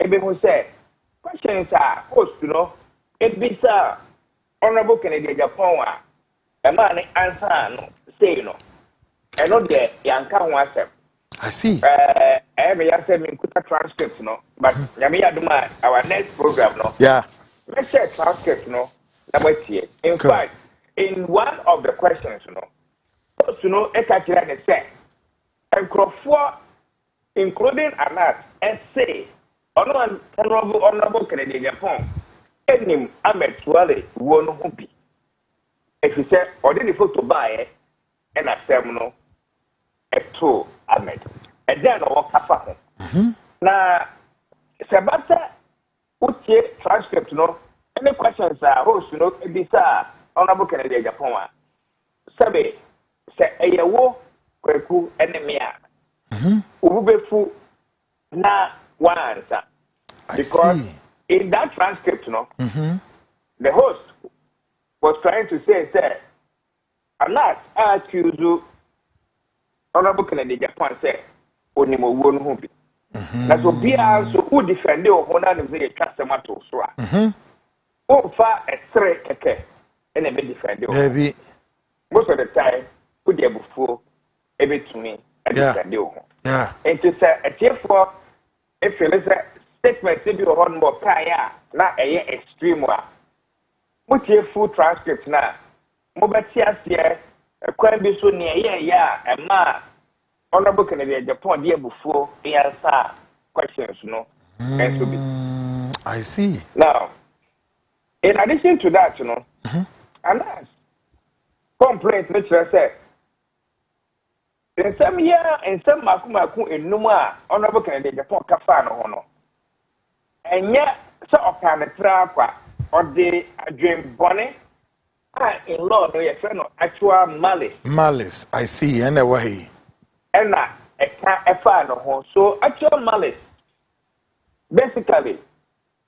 who said, questions are, host, you know, it be sir, Honorable Kennedy Japan, a man answer, no, say no, and not there, Yanka was. I see. Aremeyaw said me kuta transcript no, but Yamiya Duma our next program no. Yeah. Let's share transcript no. In Good. fact, in one of the questions no, Ekachira say, and Crawford, including Anat, and say, honorable Canadian Japan, and him Ahmed Swale won't be. If he said, or did he photo buy it, and a seminal, a two Ahmed, and then walk up. Now, Sabata, Uche transcript no, any questions are host no, this honorable Canadian Japan. Sabe, say a yawo, kweku, enemia. Ubefu na one answer. Because in that transcript, the host was trying to say, I'm not accused you, Honorable Kennedy Japan said, Onimo won who be. That's what be also who defended or honor the customer to swa. Oh, far a threat, and a bit defended. Maybe most of the time, who they before, a bit to me, and defend you. Yeah. And to say a cheer for if you listen, statement to be one more kaya, not a extreme one. What's your full transcript now? Mobatia here, a quite be so near, and ma, honorable Canadian Japan, dear before, the answer questions, no, and to be. I see. Now, in addition to that, and that's complaint, which I said. In some year, in some Makumaku in Numa, honorable Canadian Japan Cafano Hono. And yet, so of kind of trap or the dream bonnet, in law, no, your friend, actual malice. Malice, I see, anyway. And a fan of home. So, actual malice. Basically,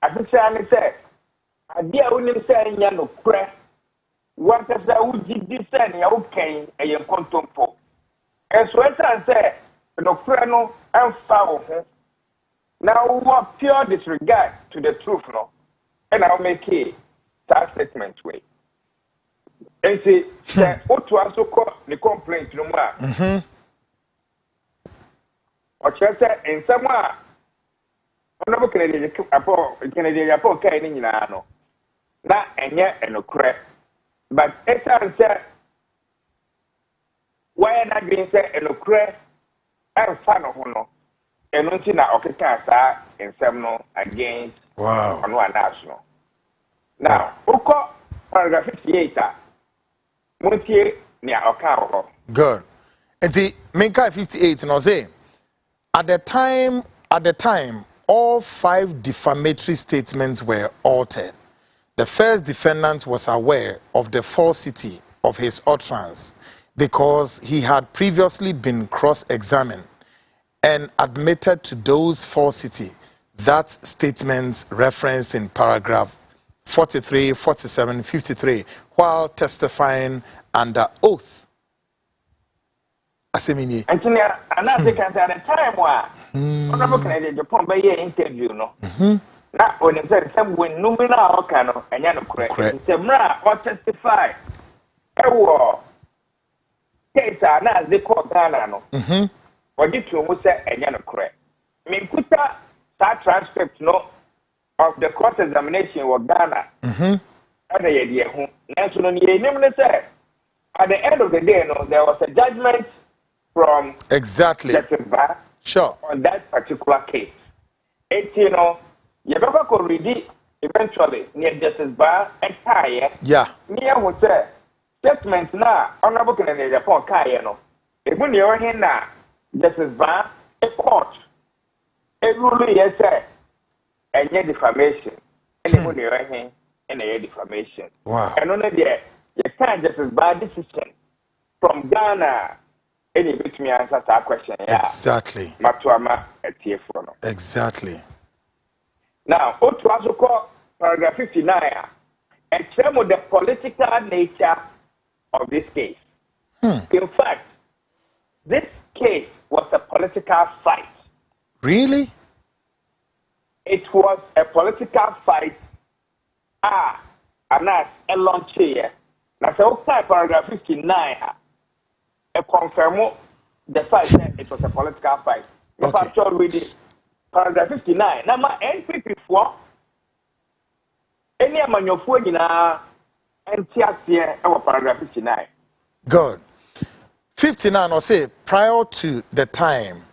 I think I said, I dear only saying, no, crack. What does that would be saying, okay, a young contumpo. And so I say, no friend, and foul. Now, what pure disregard to the truth, no? And I'll make it that statement way. And see, what to also call the complaint no more. Or just say, in somewhere, honorable Canadian Japan, Canadian, no. Not and yet, and no crap. But it's answer. Why not being said and crack and fan of no? And until now, okay, in some against on one national. Now, Oko paragraph 58, Montier near Okaro. Good. And see, Minka 58, and I say, at the time, all 5 defamatory statements were altered. The first defendant was aware of the falsity of his utterance because he had previously been cross-examined and admitted to those falsity that statements referenced in paragraph 43, 47, 53 while testifying under oath. Asemini. And at the time, Honorable Canadian Japan by your interview, no. Not when it said some when numina or cano and yano correct. Semra or testify. Case are not the court Ghana no. Or did you say and yano correct? Mean put that transcript no of the court examination was Ghana. And the idea who national say at the end of the day, no, there was a judgment from exactly sure on that particular case. You know, you never could read it eventually near Justice Bar and Kaya. Yeah. Near would say statements now, Honorable Canadian Japan Kaya no. If when you're here now, Justice Bar, a court, a ruling, yes, sir, and yet defamation. And when you're here, and a defamation. Wow. And only there, you can't Justice Bar decision from Ghana. Any bit me answer that question. Yeah. Exactly. Matuama at TF1. Exactly. Now, what was called paragraph 59, and some of the political nature of this case. In fact, this case was a political fight. Really? It was a political fight. And that's a long chair. Now, so paragraph 59, a confirm the fact that it was a political fight. In fact, already paragraph 59. Now, my NPP for any amanyofu in our paragraph 59. Good. 59 or say prior to the time,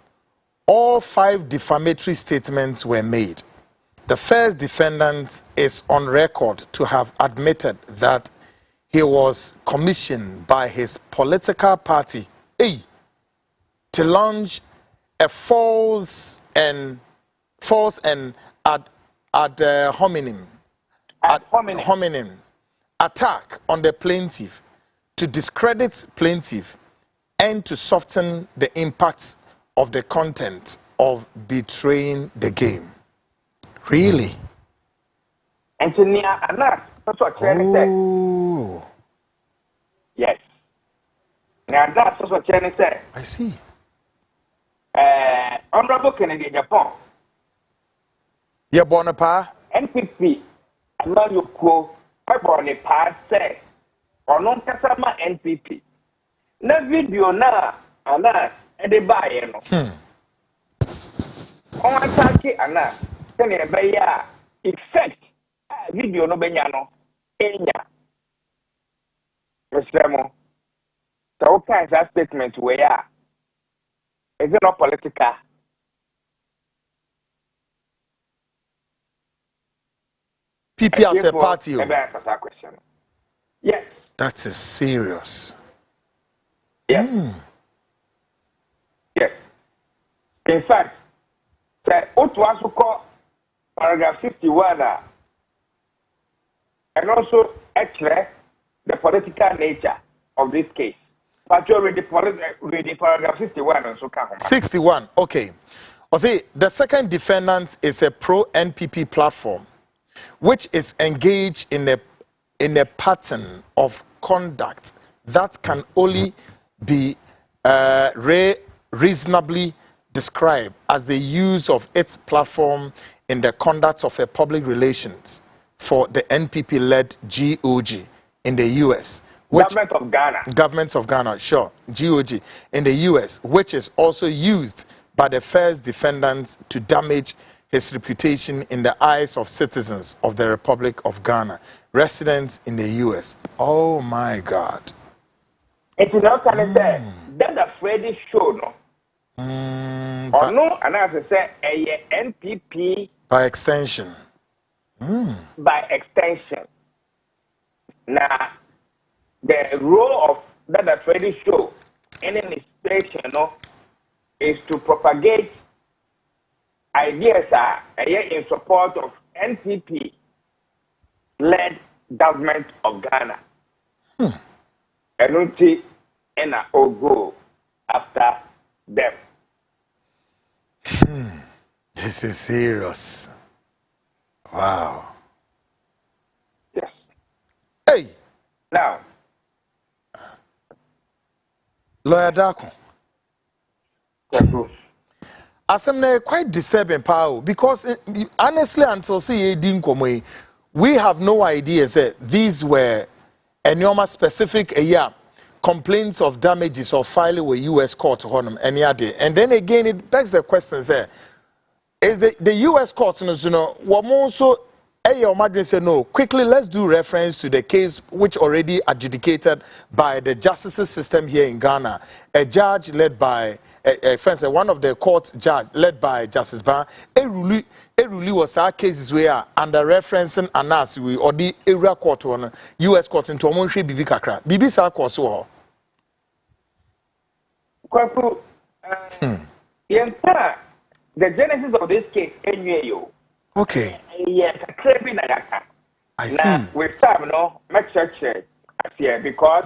all 5 defamatory statements were made. The first defendant is on record to have admitted that he was commissioned by his political party to launch a false and ad hominem attack on the plaintiff to discredit plaintiff and to soften the impacts of the content of betraying the game. Really? Engineer Anas, that's what Chen said. Yes. Now that's what Chen said. I see. Honorable Kennedy Japan. Yeah, Bonapa. NPP. I'm not your quote. I born a part say. Or non Kasama NPP. Na video na Anas and the buyer. On attack Anas. Can you buy effect? Video no benyano. Enya. Mr. So what kind of statement where is it not political? PP as a party. Yes. That is serious. Yes. Yes. In fact, what was called paragraph 51 and also actually the political nature of this case. But you read the paragraph 61 and so come. 61, okay. See, the second defendant is a pro-NPP platform, which is engaged in a pattern of conduct that can only be reasonably described as the use of its platform in the conduct of a public relations for the NPP-led GOG in the U.S. Government of Ghana. Government of Ghana, sure. GOG in the U.S., which is also used by the first defendant to damage his reputation in the eyes of citizens of the Republic of Ghana, residents in the U.S. Oh, my God. It's not kind of say, that's a Freddy show, no? Or no, and as I say, a NPP. By extension. By extension. Now, the role of that Freddy show in an administration, no, is to propagate ideas in support of NPP-led government of Ghana. And until and all go after them. This is serious. Wow. Yes. Hey. Now, Lawyer Darko. Assembly quite disturbing power because honestly, until CAD we have no idea that these were enormous specific complaints of damages or filing with U.S. court on them any other. And then again, it begs the question: is the U.S. court, also say no? Quickly, let's do reference to the case which already adjudicated by the justice system here in Ghana, a judge led by one of the court judge led by Justice Ban. Eruli was our cases where under referencing Anas we or the area court on U.S. court into Omonshi Bibi Kakra. Bibi sa koso. Kwaku, the genesis of this case, Aremeyaw. Okay. I see. We start no make church here because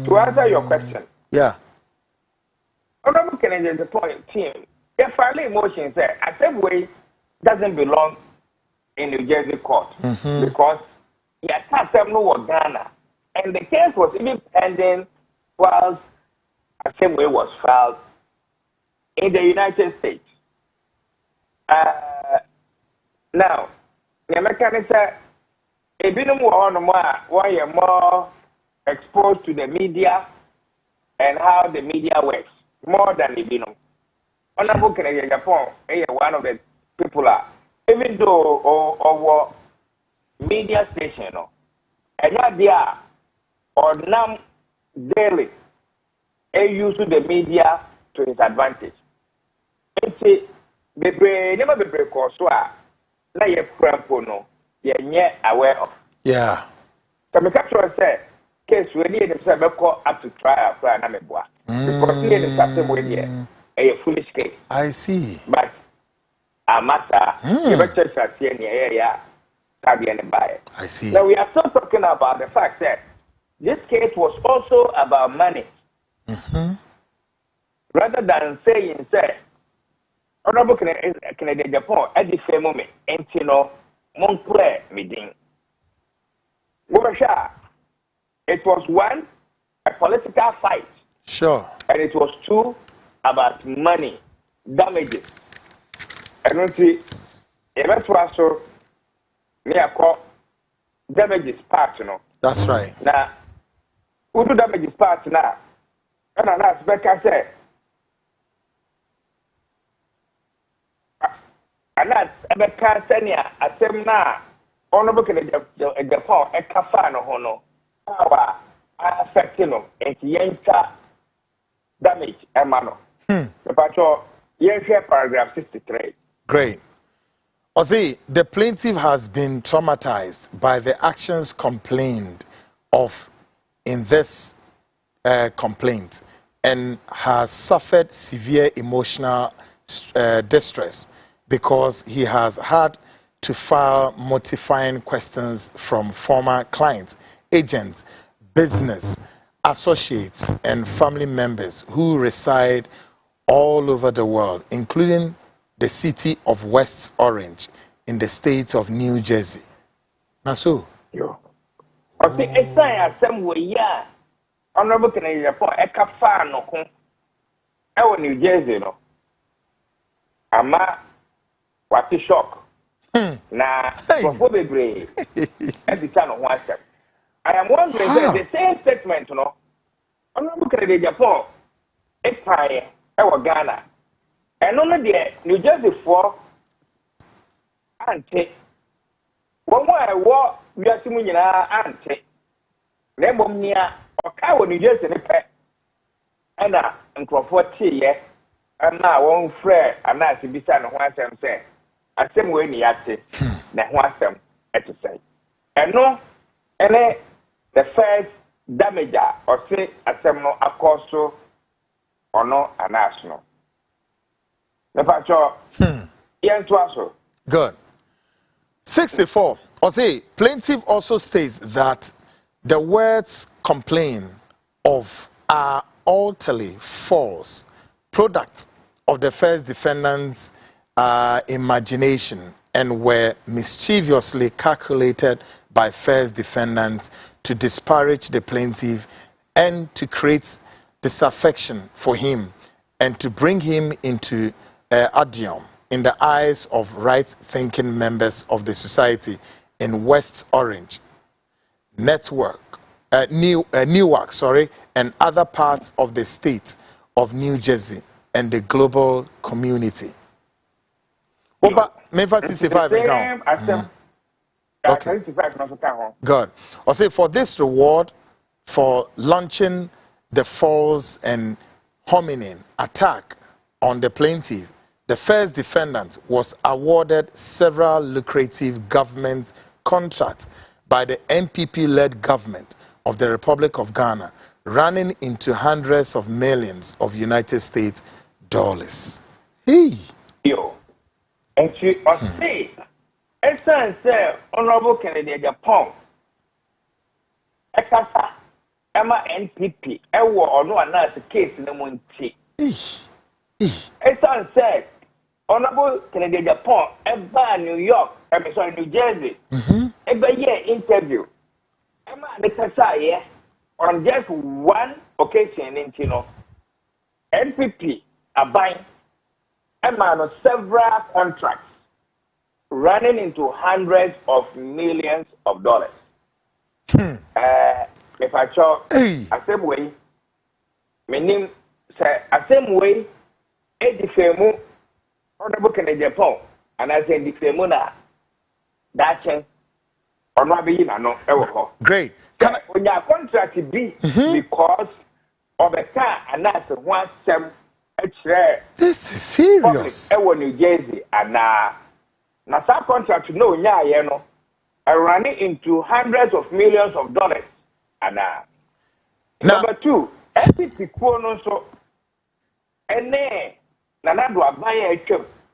to answer your question. Yeah. Honorable Kennedy, the point team. If filing emotions there, Assembly doesn't belong in New Jersey court because he attacked them no Ghana, and the case was even pending whilst Assembly was filed in the United States. Now, the mechanics are a bit more exposed to the media and how the media works more than the Honorable Canadian Japan, one of the people are, even though or media station, and there or now daily, use the media to his advantage. It's never be break or so. Na ye no ye nye aware of. Yeah. So me capture say case we need to say be call up to trial for na me boa. Because need to start with here a foolish case. I see. But a matter you better say here yeah carry any buy. I see. Now we are still talking about the fact that this case was also about money. Rather than saying say Honorable Canadian Japan at the same moment, and you know, Montclair meeting. It was one, a political fight. Sure. And it was two, about money, damages. I don't see, if also, me I call damages part, you know. That's right. Now, who do damages part now? And I'm not speaking, say, and that's a Cansania, a seminar, honorable Japan, a cafano hono, our affecting and yenta damage, a mano. The patrol, paragraph 63. Great. Ozzy, the plaintiff has been traumatized by the actions complained of in this complaint and has suffered severe emotional distress because he has had to file mortifying questions from former clients, agents, business associates, and family members who reside all over the world, including the city of West Orange in the state of New Jersey. Naso? Yo. I think it's some way, yeah. Honorable Canadian Japan, a cafano, New Jersey, no. Ama. What a shock. Now, before the grave, every time on one step. I am wondering the same statement, you know. I'm not looking at Japan, Empire, our Ghana, and only the New Jersey for Auntie. One more I walk, we are seeing Auntie. Name near or cow New Jersey, and for 40 years, and now one friend, and now to be son of one saying. I same way ni ate na ho asem to say. And no, and the first damage or say asem no akoso or no national. The patrol. Good. 64. Or say plaintiff also states that the words complain of are utterly false products of the first defendant's imagination and were mischievously calculated by first defendants to disparage the plaintiff and to create disaffection for him and to bring him into odium in the eyes of right-thinking members of the society in West Orange, Newark, and other parts of the state of New Jersey and the global community. Oba, Memphis 65 account. Okay. Good. I'll say for this reward for launching the false and hominin attack on the plaintiff, the first defendant was awarded several lucrative government contracts by the MPP-led government of the Republic of Ghana, running into hundreds of millions of United States dollars. Hey. Yo. And she say, and say, Honorable Canadian Japan, Ekasa, Emma NPP, Ewo or no another case in the Monty. Esan said, Honorable Canadian Japan, Eba New York, New Jersey, Eba year interview. Emma the Kasa on just one occasion in Tino, NPP are buying. Emma several contracts running into hundreds of millions of dollars. If I saw a same way, my name say a same way, Edifemu, Honorable Kennedy Japan, and I say Difemuna, that's it. Or not be in no ever. Great. Can I, when your contract be because of a car and that's one sem a chair. This is serious. Ever New Jersey and now that contract no you know running into hundreds of millions of dollars and number two, FPP no so and then Nana do a buy a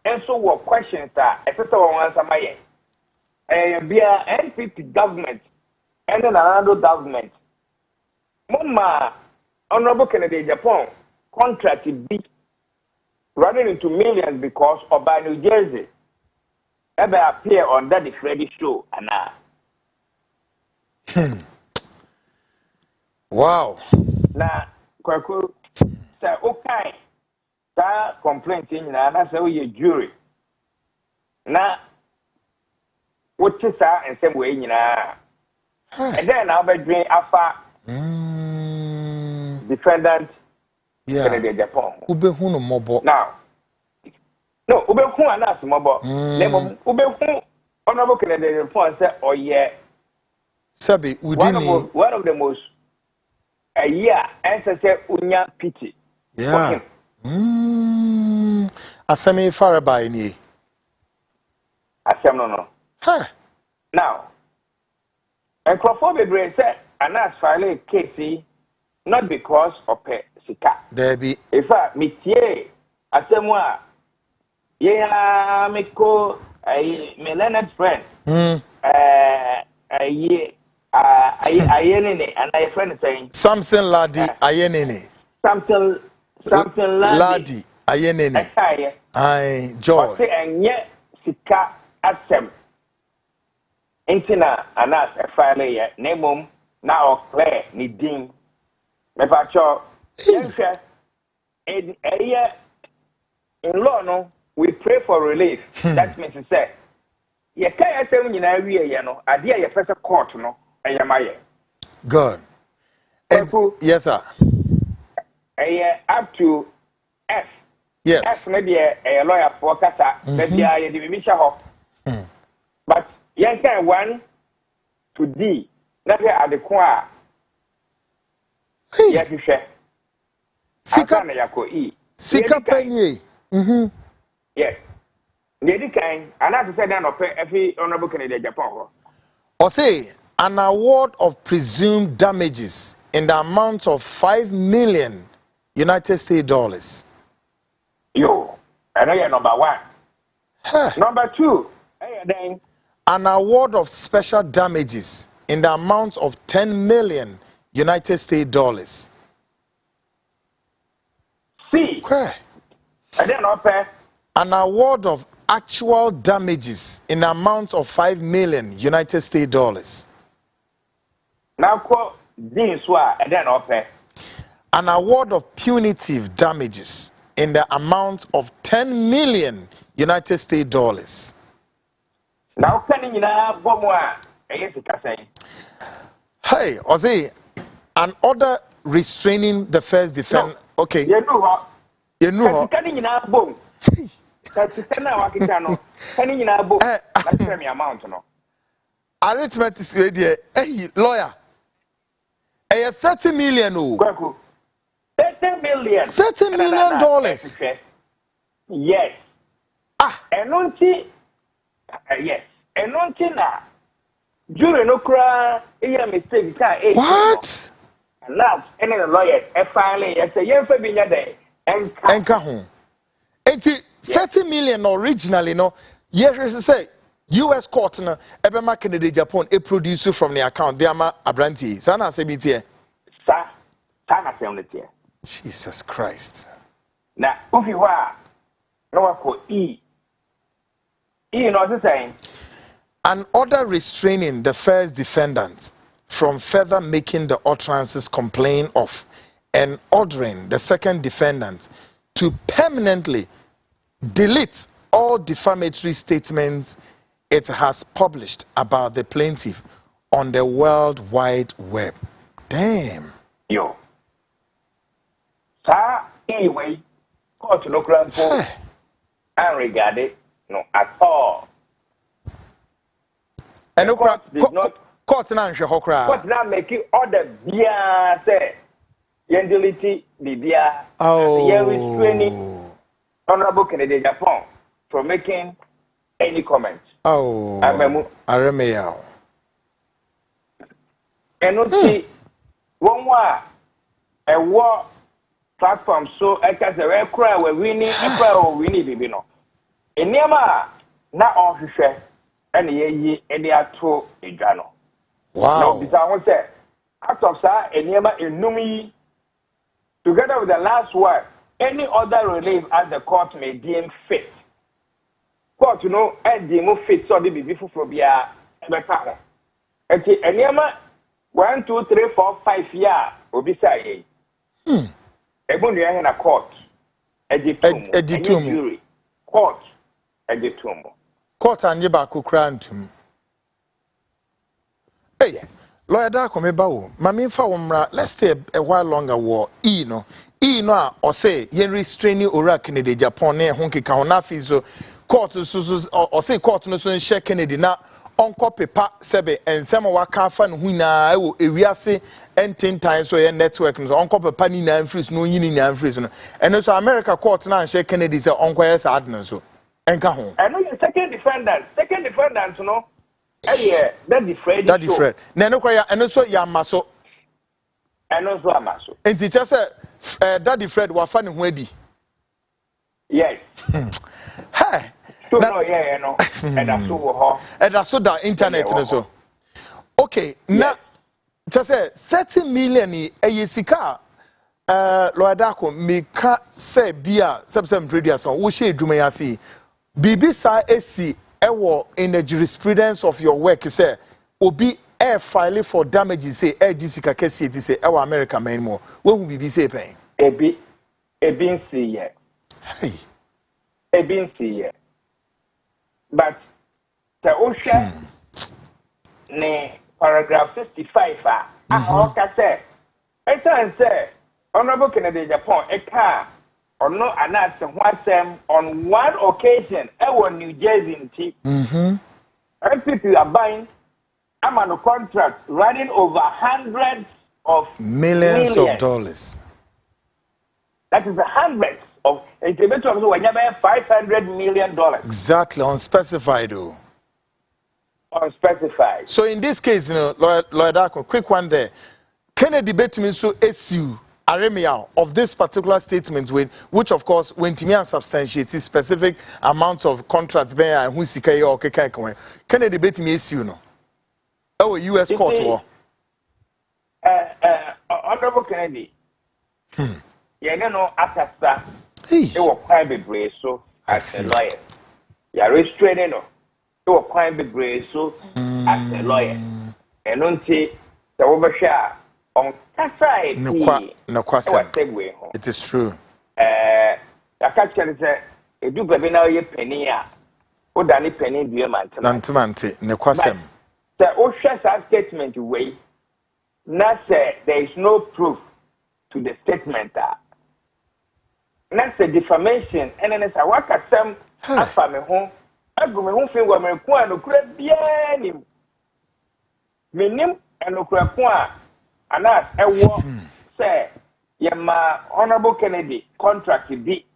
and so what questions are a set of answer my be a NPP government and then another government. Mama, Honorable Kennedy Japan contract be running into millions because of by New Jersey ever appear on that Freddy show and Wow. Now, Kwaku say okay, that complaint in na say we jury. Na what is that and same way and then I'll be doing afa defendant Kennedy Japan. Ubehunu mobo. Now, no, Ubehu anas mobo. Nemo Ubehu Honorable Kennedy Japan say oh yeah. Sabi, one of the most a year answer say unya pity. Yeah. Asemi Faraba ni. Asem no. Huh. Now, and Crawford say anas file a case not because of sika. Debbie. If I metie asemwa yeah me ko my Leonard friend. Ayenene and I friend saying Samson Ladi Ayenene. Something Ladi Ayenene. I joy. And yet sika asem. Intina anas a file yet name now clear ni ding. Me pacho in law no we pray for relief. That means to say ye kaya say nyina wie ye no ade ye pese court no ayamaye. Good. Yes sir. Up to F. Yes. F maybe a lawyer for kasa maybe ye di mi ho. But ye can 1 to D. Na be adekwa yes, Sika penny. Yes. Lady kind, and I said that of every Honorable Kennedy Japan. Or say an award of presumed damages in the amount of $5 million United States dollars. Yo, I know you're number one. Number two, an award of special damages in the amount of $10 million United States dollars. See, and then an award of actual damages in the amount of $5 million United States dollars. Now, quote this one, and then an award of punitive damages in the amount of $10 million United States dollars. Now, can you now go more? Hey, Ozzy, an order restraining the first defendant. No. Okay. You know what? You know what? Can you now boom? That's the amount, no. Arithmetic idea. Hey, lawyer. Hey, 30 million. 30 million. $30 million. Yes. And not yes. And not na. Jury no cry. Mistake. What? Now, and then the lawyer, finally, I say, yes, be there. And home. 30 million originally, no. Yes, say US court na Ebema Kennedy Japan a producer from the account. They are Abranti. Sana say BT. Sa, sana say on the tier. Jesus Christ. Now, if you are no for E, you know what I'm saying? An order restraining the first defendant from further making the utterances complained of and ordering the second defendant to permanently delete all defamatory statements it has published about the plaintiff on the World Wide Web. Damn. Yo. Sa anyway, court no crampo and regard it no at all. And no court did not court na nhwe hokra. Court now making order bia say yendelity bibia and restraining Honorable Kennedy Japan from making any comment. Oh, Aremeyaw. And not see one more a war platform so I can say we cry we winning a cry or winning bibi no. Enema na officer and ye any ato edwano. Wow. Now this I want say out of sa enema enumi together with the last one any other relief as the court may deem fit. Court you know and deem fit so the bibi fufu bia better ho. Enti enema 1 2 3 4 5 year obi say Ebonu ya na court. Editum. Court. Editum. Court anye ba kokra ntum. Hey, lawyer da ko me ba wo. Ma me fa wo mra. Let's stay a while longer war. No a o say yen restraining ora Kennedy Japan na ho keka ho na fi so court so o say court no so nhye Kennedy na onko pepa sebe ensem waka afa no huna ewo ewiase entintan so ye network no onko pepa ni na freeze no yini na freeze no eno so America court na nhye Kennedy say onko yes adno so enka ho eno your second defendant no that defraid na eno kwa ya eno so ya maso amaso enti che say that defraid wa fa ne ho adi yes hey so no yeah no and that's so and that's so that internet no so okay na just say 30 million eyesika lawyer dako meka say bia subsem previous on wo she edwuma ya see bibisa esi ewo in the jurisprudence of your work say obi air file for damages say ejisika kesi eti say ewo America man mo wo hu bibi say pen ebi nsi ye hey ebi nsi ye but the ocean ne paragraph 65 okay say it say Honorable Kennedy Japan eka or no announce one on one occasion New Jersey and people are buying I'm on a contract running over hundreds of millions of dollars. That is hundreds of $500 million. Exactly, unspecified though. Unspecified. So in this case, you know, Lawyer Darko, quick one there. Kennedy bet me so issue Aremeyaw of this particular statement, which of course when to me unsubstantiated specific amounts of contracts bear and who sika or Kennedy bet me issue no. Oh, U.S. court war. Honorable Kennedy. You know, after that, they were private brace, so as a lawyer. You are restraining, they were private brace, so as a lawyer. And don't say the overshare on Kasai. No question. It is true. I can't tell you that you do baby now, you penny, or Danny Penny, dear man. Nantumante, no question. The OSHA statement way, not say there is no proof to the statement. That's a defamation, and then it's a work at some family home. I go home feel where my quan no could be any minim and no crapua. And as a war say, my Honorable Kennedy contract be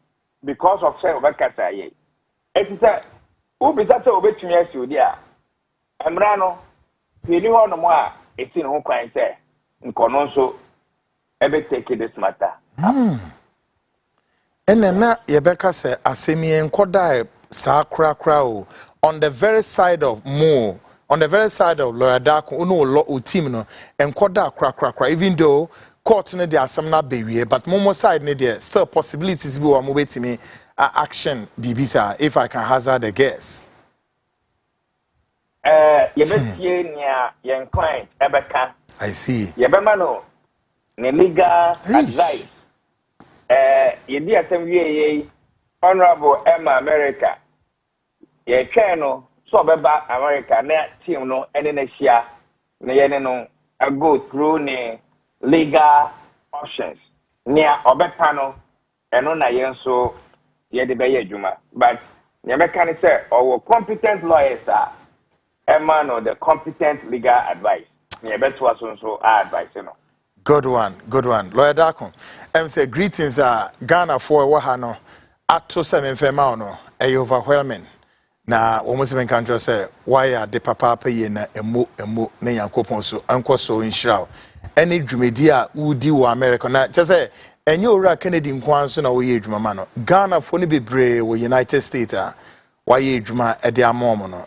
because of say over Kasaye. It is a who be that over to me as you dear. Amrano, you knew on more, it's in home crime say, in Conoso, ever take this matter. And then Yebeka say asemi enkoda sa kra on the very side of Mo, on the very side of Lawyer Darko, no team no enkoda kra even though court no dey asem na bewie but Momo side no there still possibilities be wa mo betimi action bibisa if I can hazard a guess. Yebetie nia yen client ebeka. I see. Yebema no ne legal advice. Yedi asem ye Honorable Emma America. Ye tweno so beba America na team no ene na hia na ye no go through ne legal options. Nia obepa no ɛno na yɛn so yɛde bɛyɛ adwuma but yɛmɛka ne sɛ ɔwɔ competent lawyers a no the competent legal advice yɛbɛtoa so nso advice no. Good one. Lawyer Dako, say greetings Ghana for wahano ato 7 fema no overwhelming. Na almost even country say why are the papa pay na emu na yankopon so anko so inshira. Any dwumedi udi wo America na just say enye ora Kennedy nkwan so na wo ye dwuma ma no. Ghana for ni bebre wo United States why ye dwuma e de amom no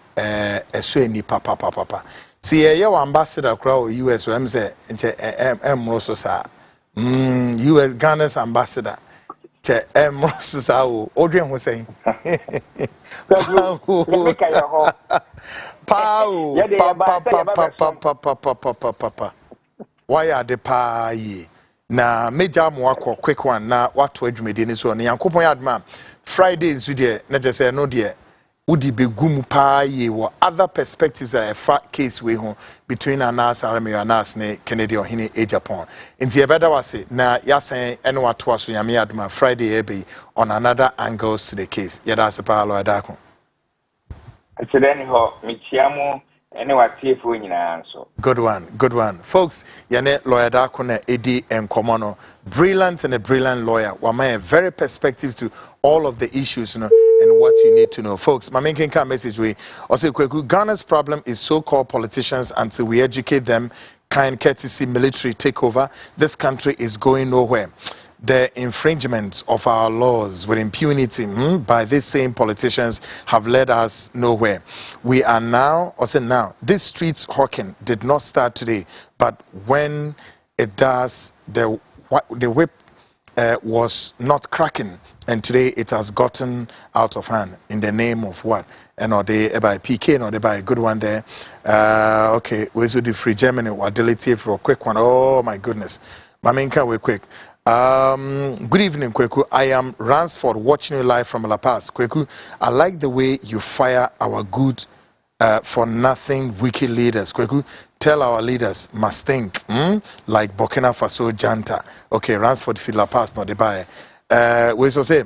eso ni papa. See your ambassador crowd US so say so sa US Ghana's ambassador che so sa o odwen ho say papa why are the pa ye na meja mo akọ quick one na wato adwumedi ni so na yankopon adma Friday nso de na je say no de Udi begum pa ye wo other perspectives a case we ho between Anas Aremeyaw Anas ne Kennedy Ohene e Japan. Inti ebeda wase na yasen ene wato aso yame aduma Friday ebe on another angles to the case. Yada se pa lo adako. Achedeni ho michiamo ene watiefo nyina so. Good one. Folks, yane lawyer dako na edi enkomono. Brilliant and a brilliant lawyer. Wama very perspectives to all of the issues, you know, and what you need to know. Folks, my main message we also Ghana's problem is so-called politicians until we educate them, kind courtesy military takeover. This country is going nowhere. The infringements of our laws with impunity by these same politicians have led us nowhere. We are now, this streets hawking did not start today, but when it does, the whip was not cracking, and today it has gotten out of hand. In the name of what? And or they by PK, and or they by a good one there. Okay, we should do free Germany or delete for a quick one. Oh my goodness, Maminka, we quick. Good evening, Kweku. I am Ransford, watching you live from La Paz. Kweku, I like the way you fire our good for nothing wicked leaders. Kweku, tell our leaders must think like Burkina Faso Janta. Okay, Ransford for La Paz, not the buyer. We so say,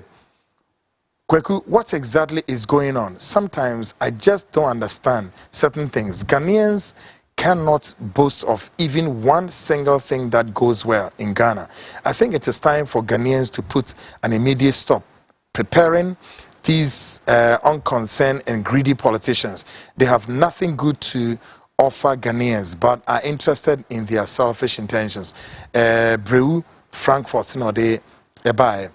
Kweku, what exactly is going on? Sometimes I just don't understand certain things. Ghanaians cannot boast of even one single thing that goes well in Ghana. I think it is time for Ghanaians to put an immediate stop preparing these unconcerned and greedy politicians. They have nothing good to offer Ghanaians but are interested in their selfish intentions. Breu, Frankfurt, no, they buy.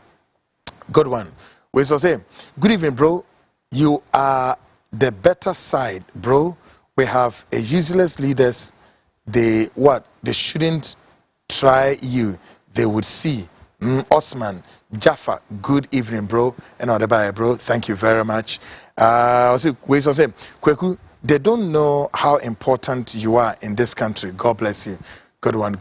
Good one. We so say, good evening, bro. You are the better side, bro. We have a useless leaders. They shouldn't try you. They would see. Osman, Jaffa, good evening, bro. And other bye, bro. Thank you very much. We so say, Kweku, they don't know how important you are in this country. God bless you. Good one.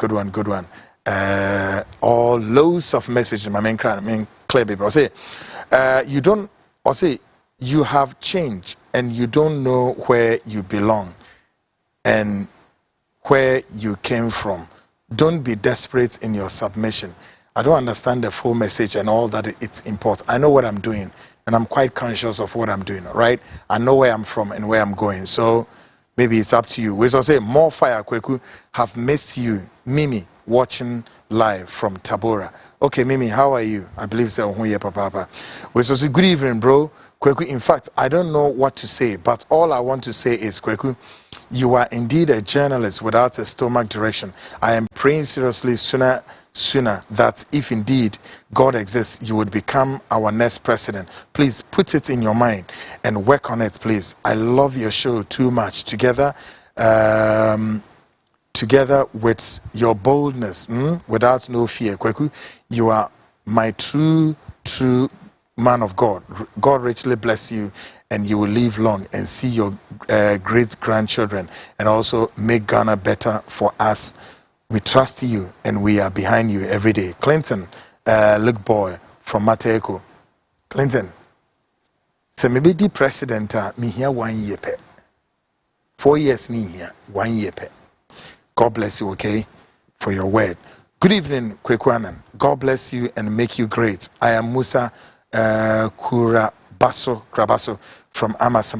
All loads of messages, my main clear baby. I say, you have changed and you don't know where you belong and where you came from. Don't be desperate in your submission. I don't understand the full message and all that it's important. I know what I'm doing and I'm quite conscious of what I'm doing, right? I know where I'm from and where I'm going. So maybe it's up to you. We also say, more fire, Kweku, have missed you. Mimi, watching live from Tabora. Okay, Mimi, how are you? I believe so. Papa. We also say, good evening, bro. Kweku, in fact, I don't know what to say, but all I want to say is, Kweku, you are indeed a journalist without a stomach direction. I am praying seriously sooner that if indeed God exists, you would become our next president. Please put it in your mind and work on it, please. I love your show too much. Together with your boldness, without no fear, Kweku, you are my true man of God. God richly bless you, and you will live long and see your great-grandchildren, and also make Ghana better for us. We trust you, and we are behind you every day. Clinton, look boy from Mateko. Clinton, so maybe the president me here 1 year pe. 4 years me here 1 year pe. God bless you, okay, for your word. Good evening, Kwekwanan. God bless you and make you great. I am Musa Kurabaso from Amasama.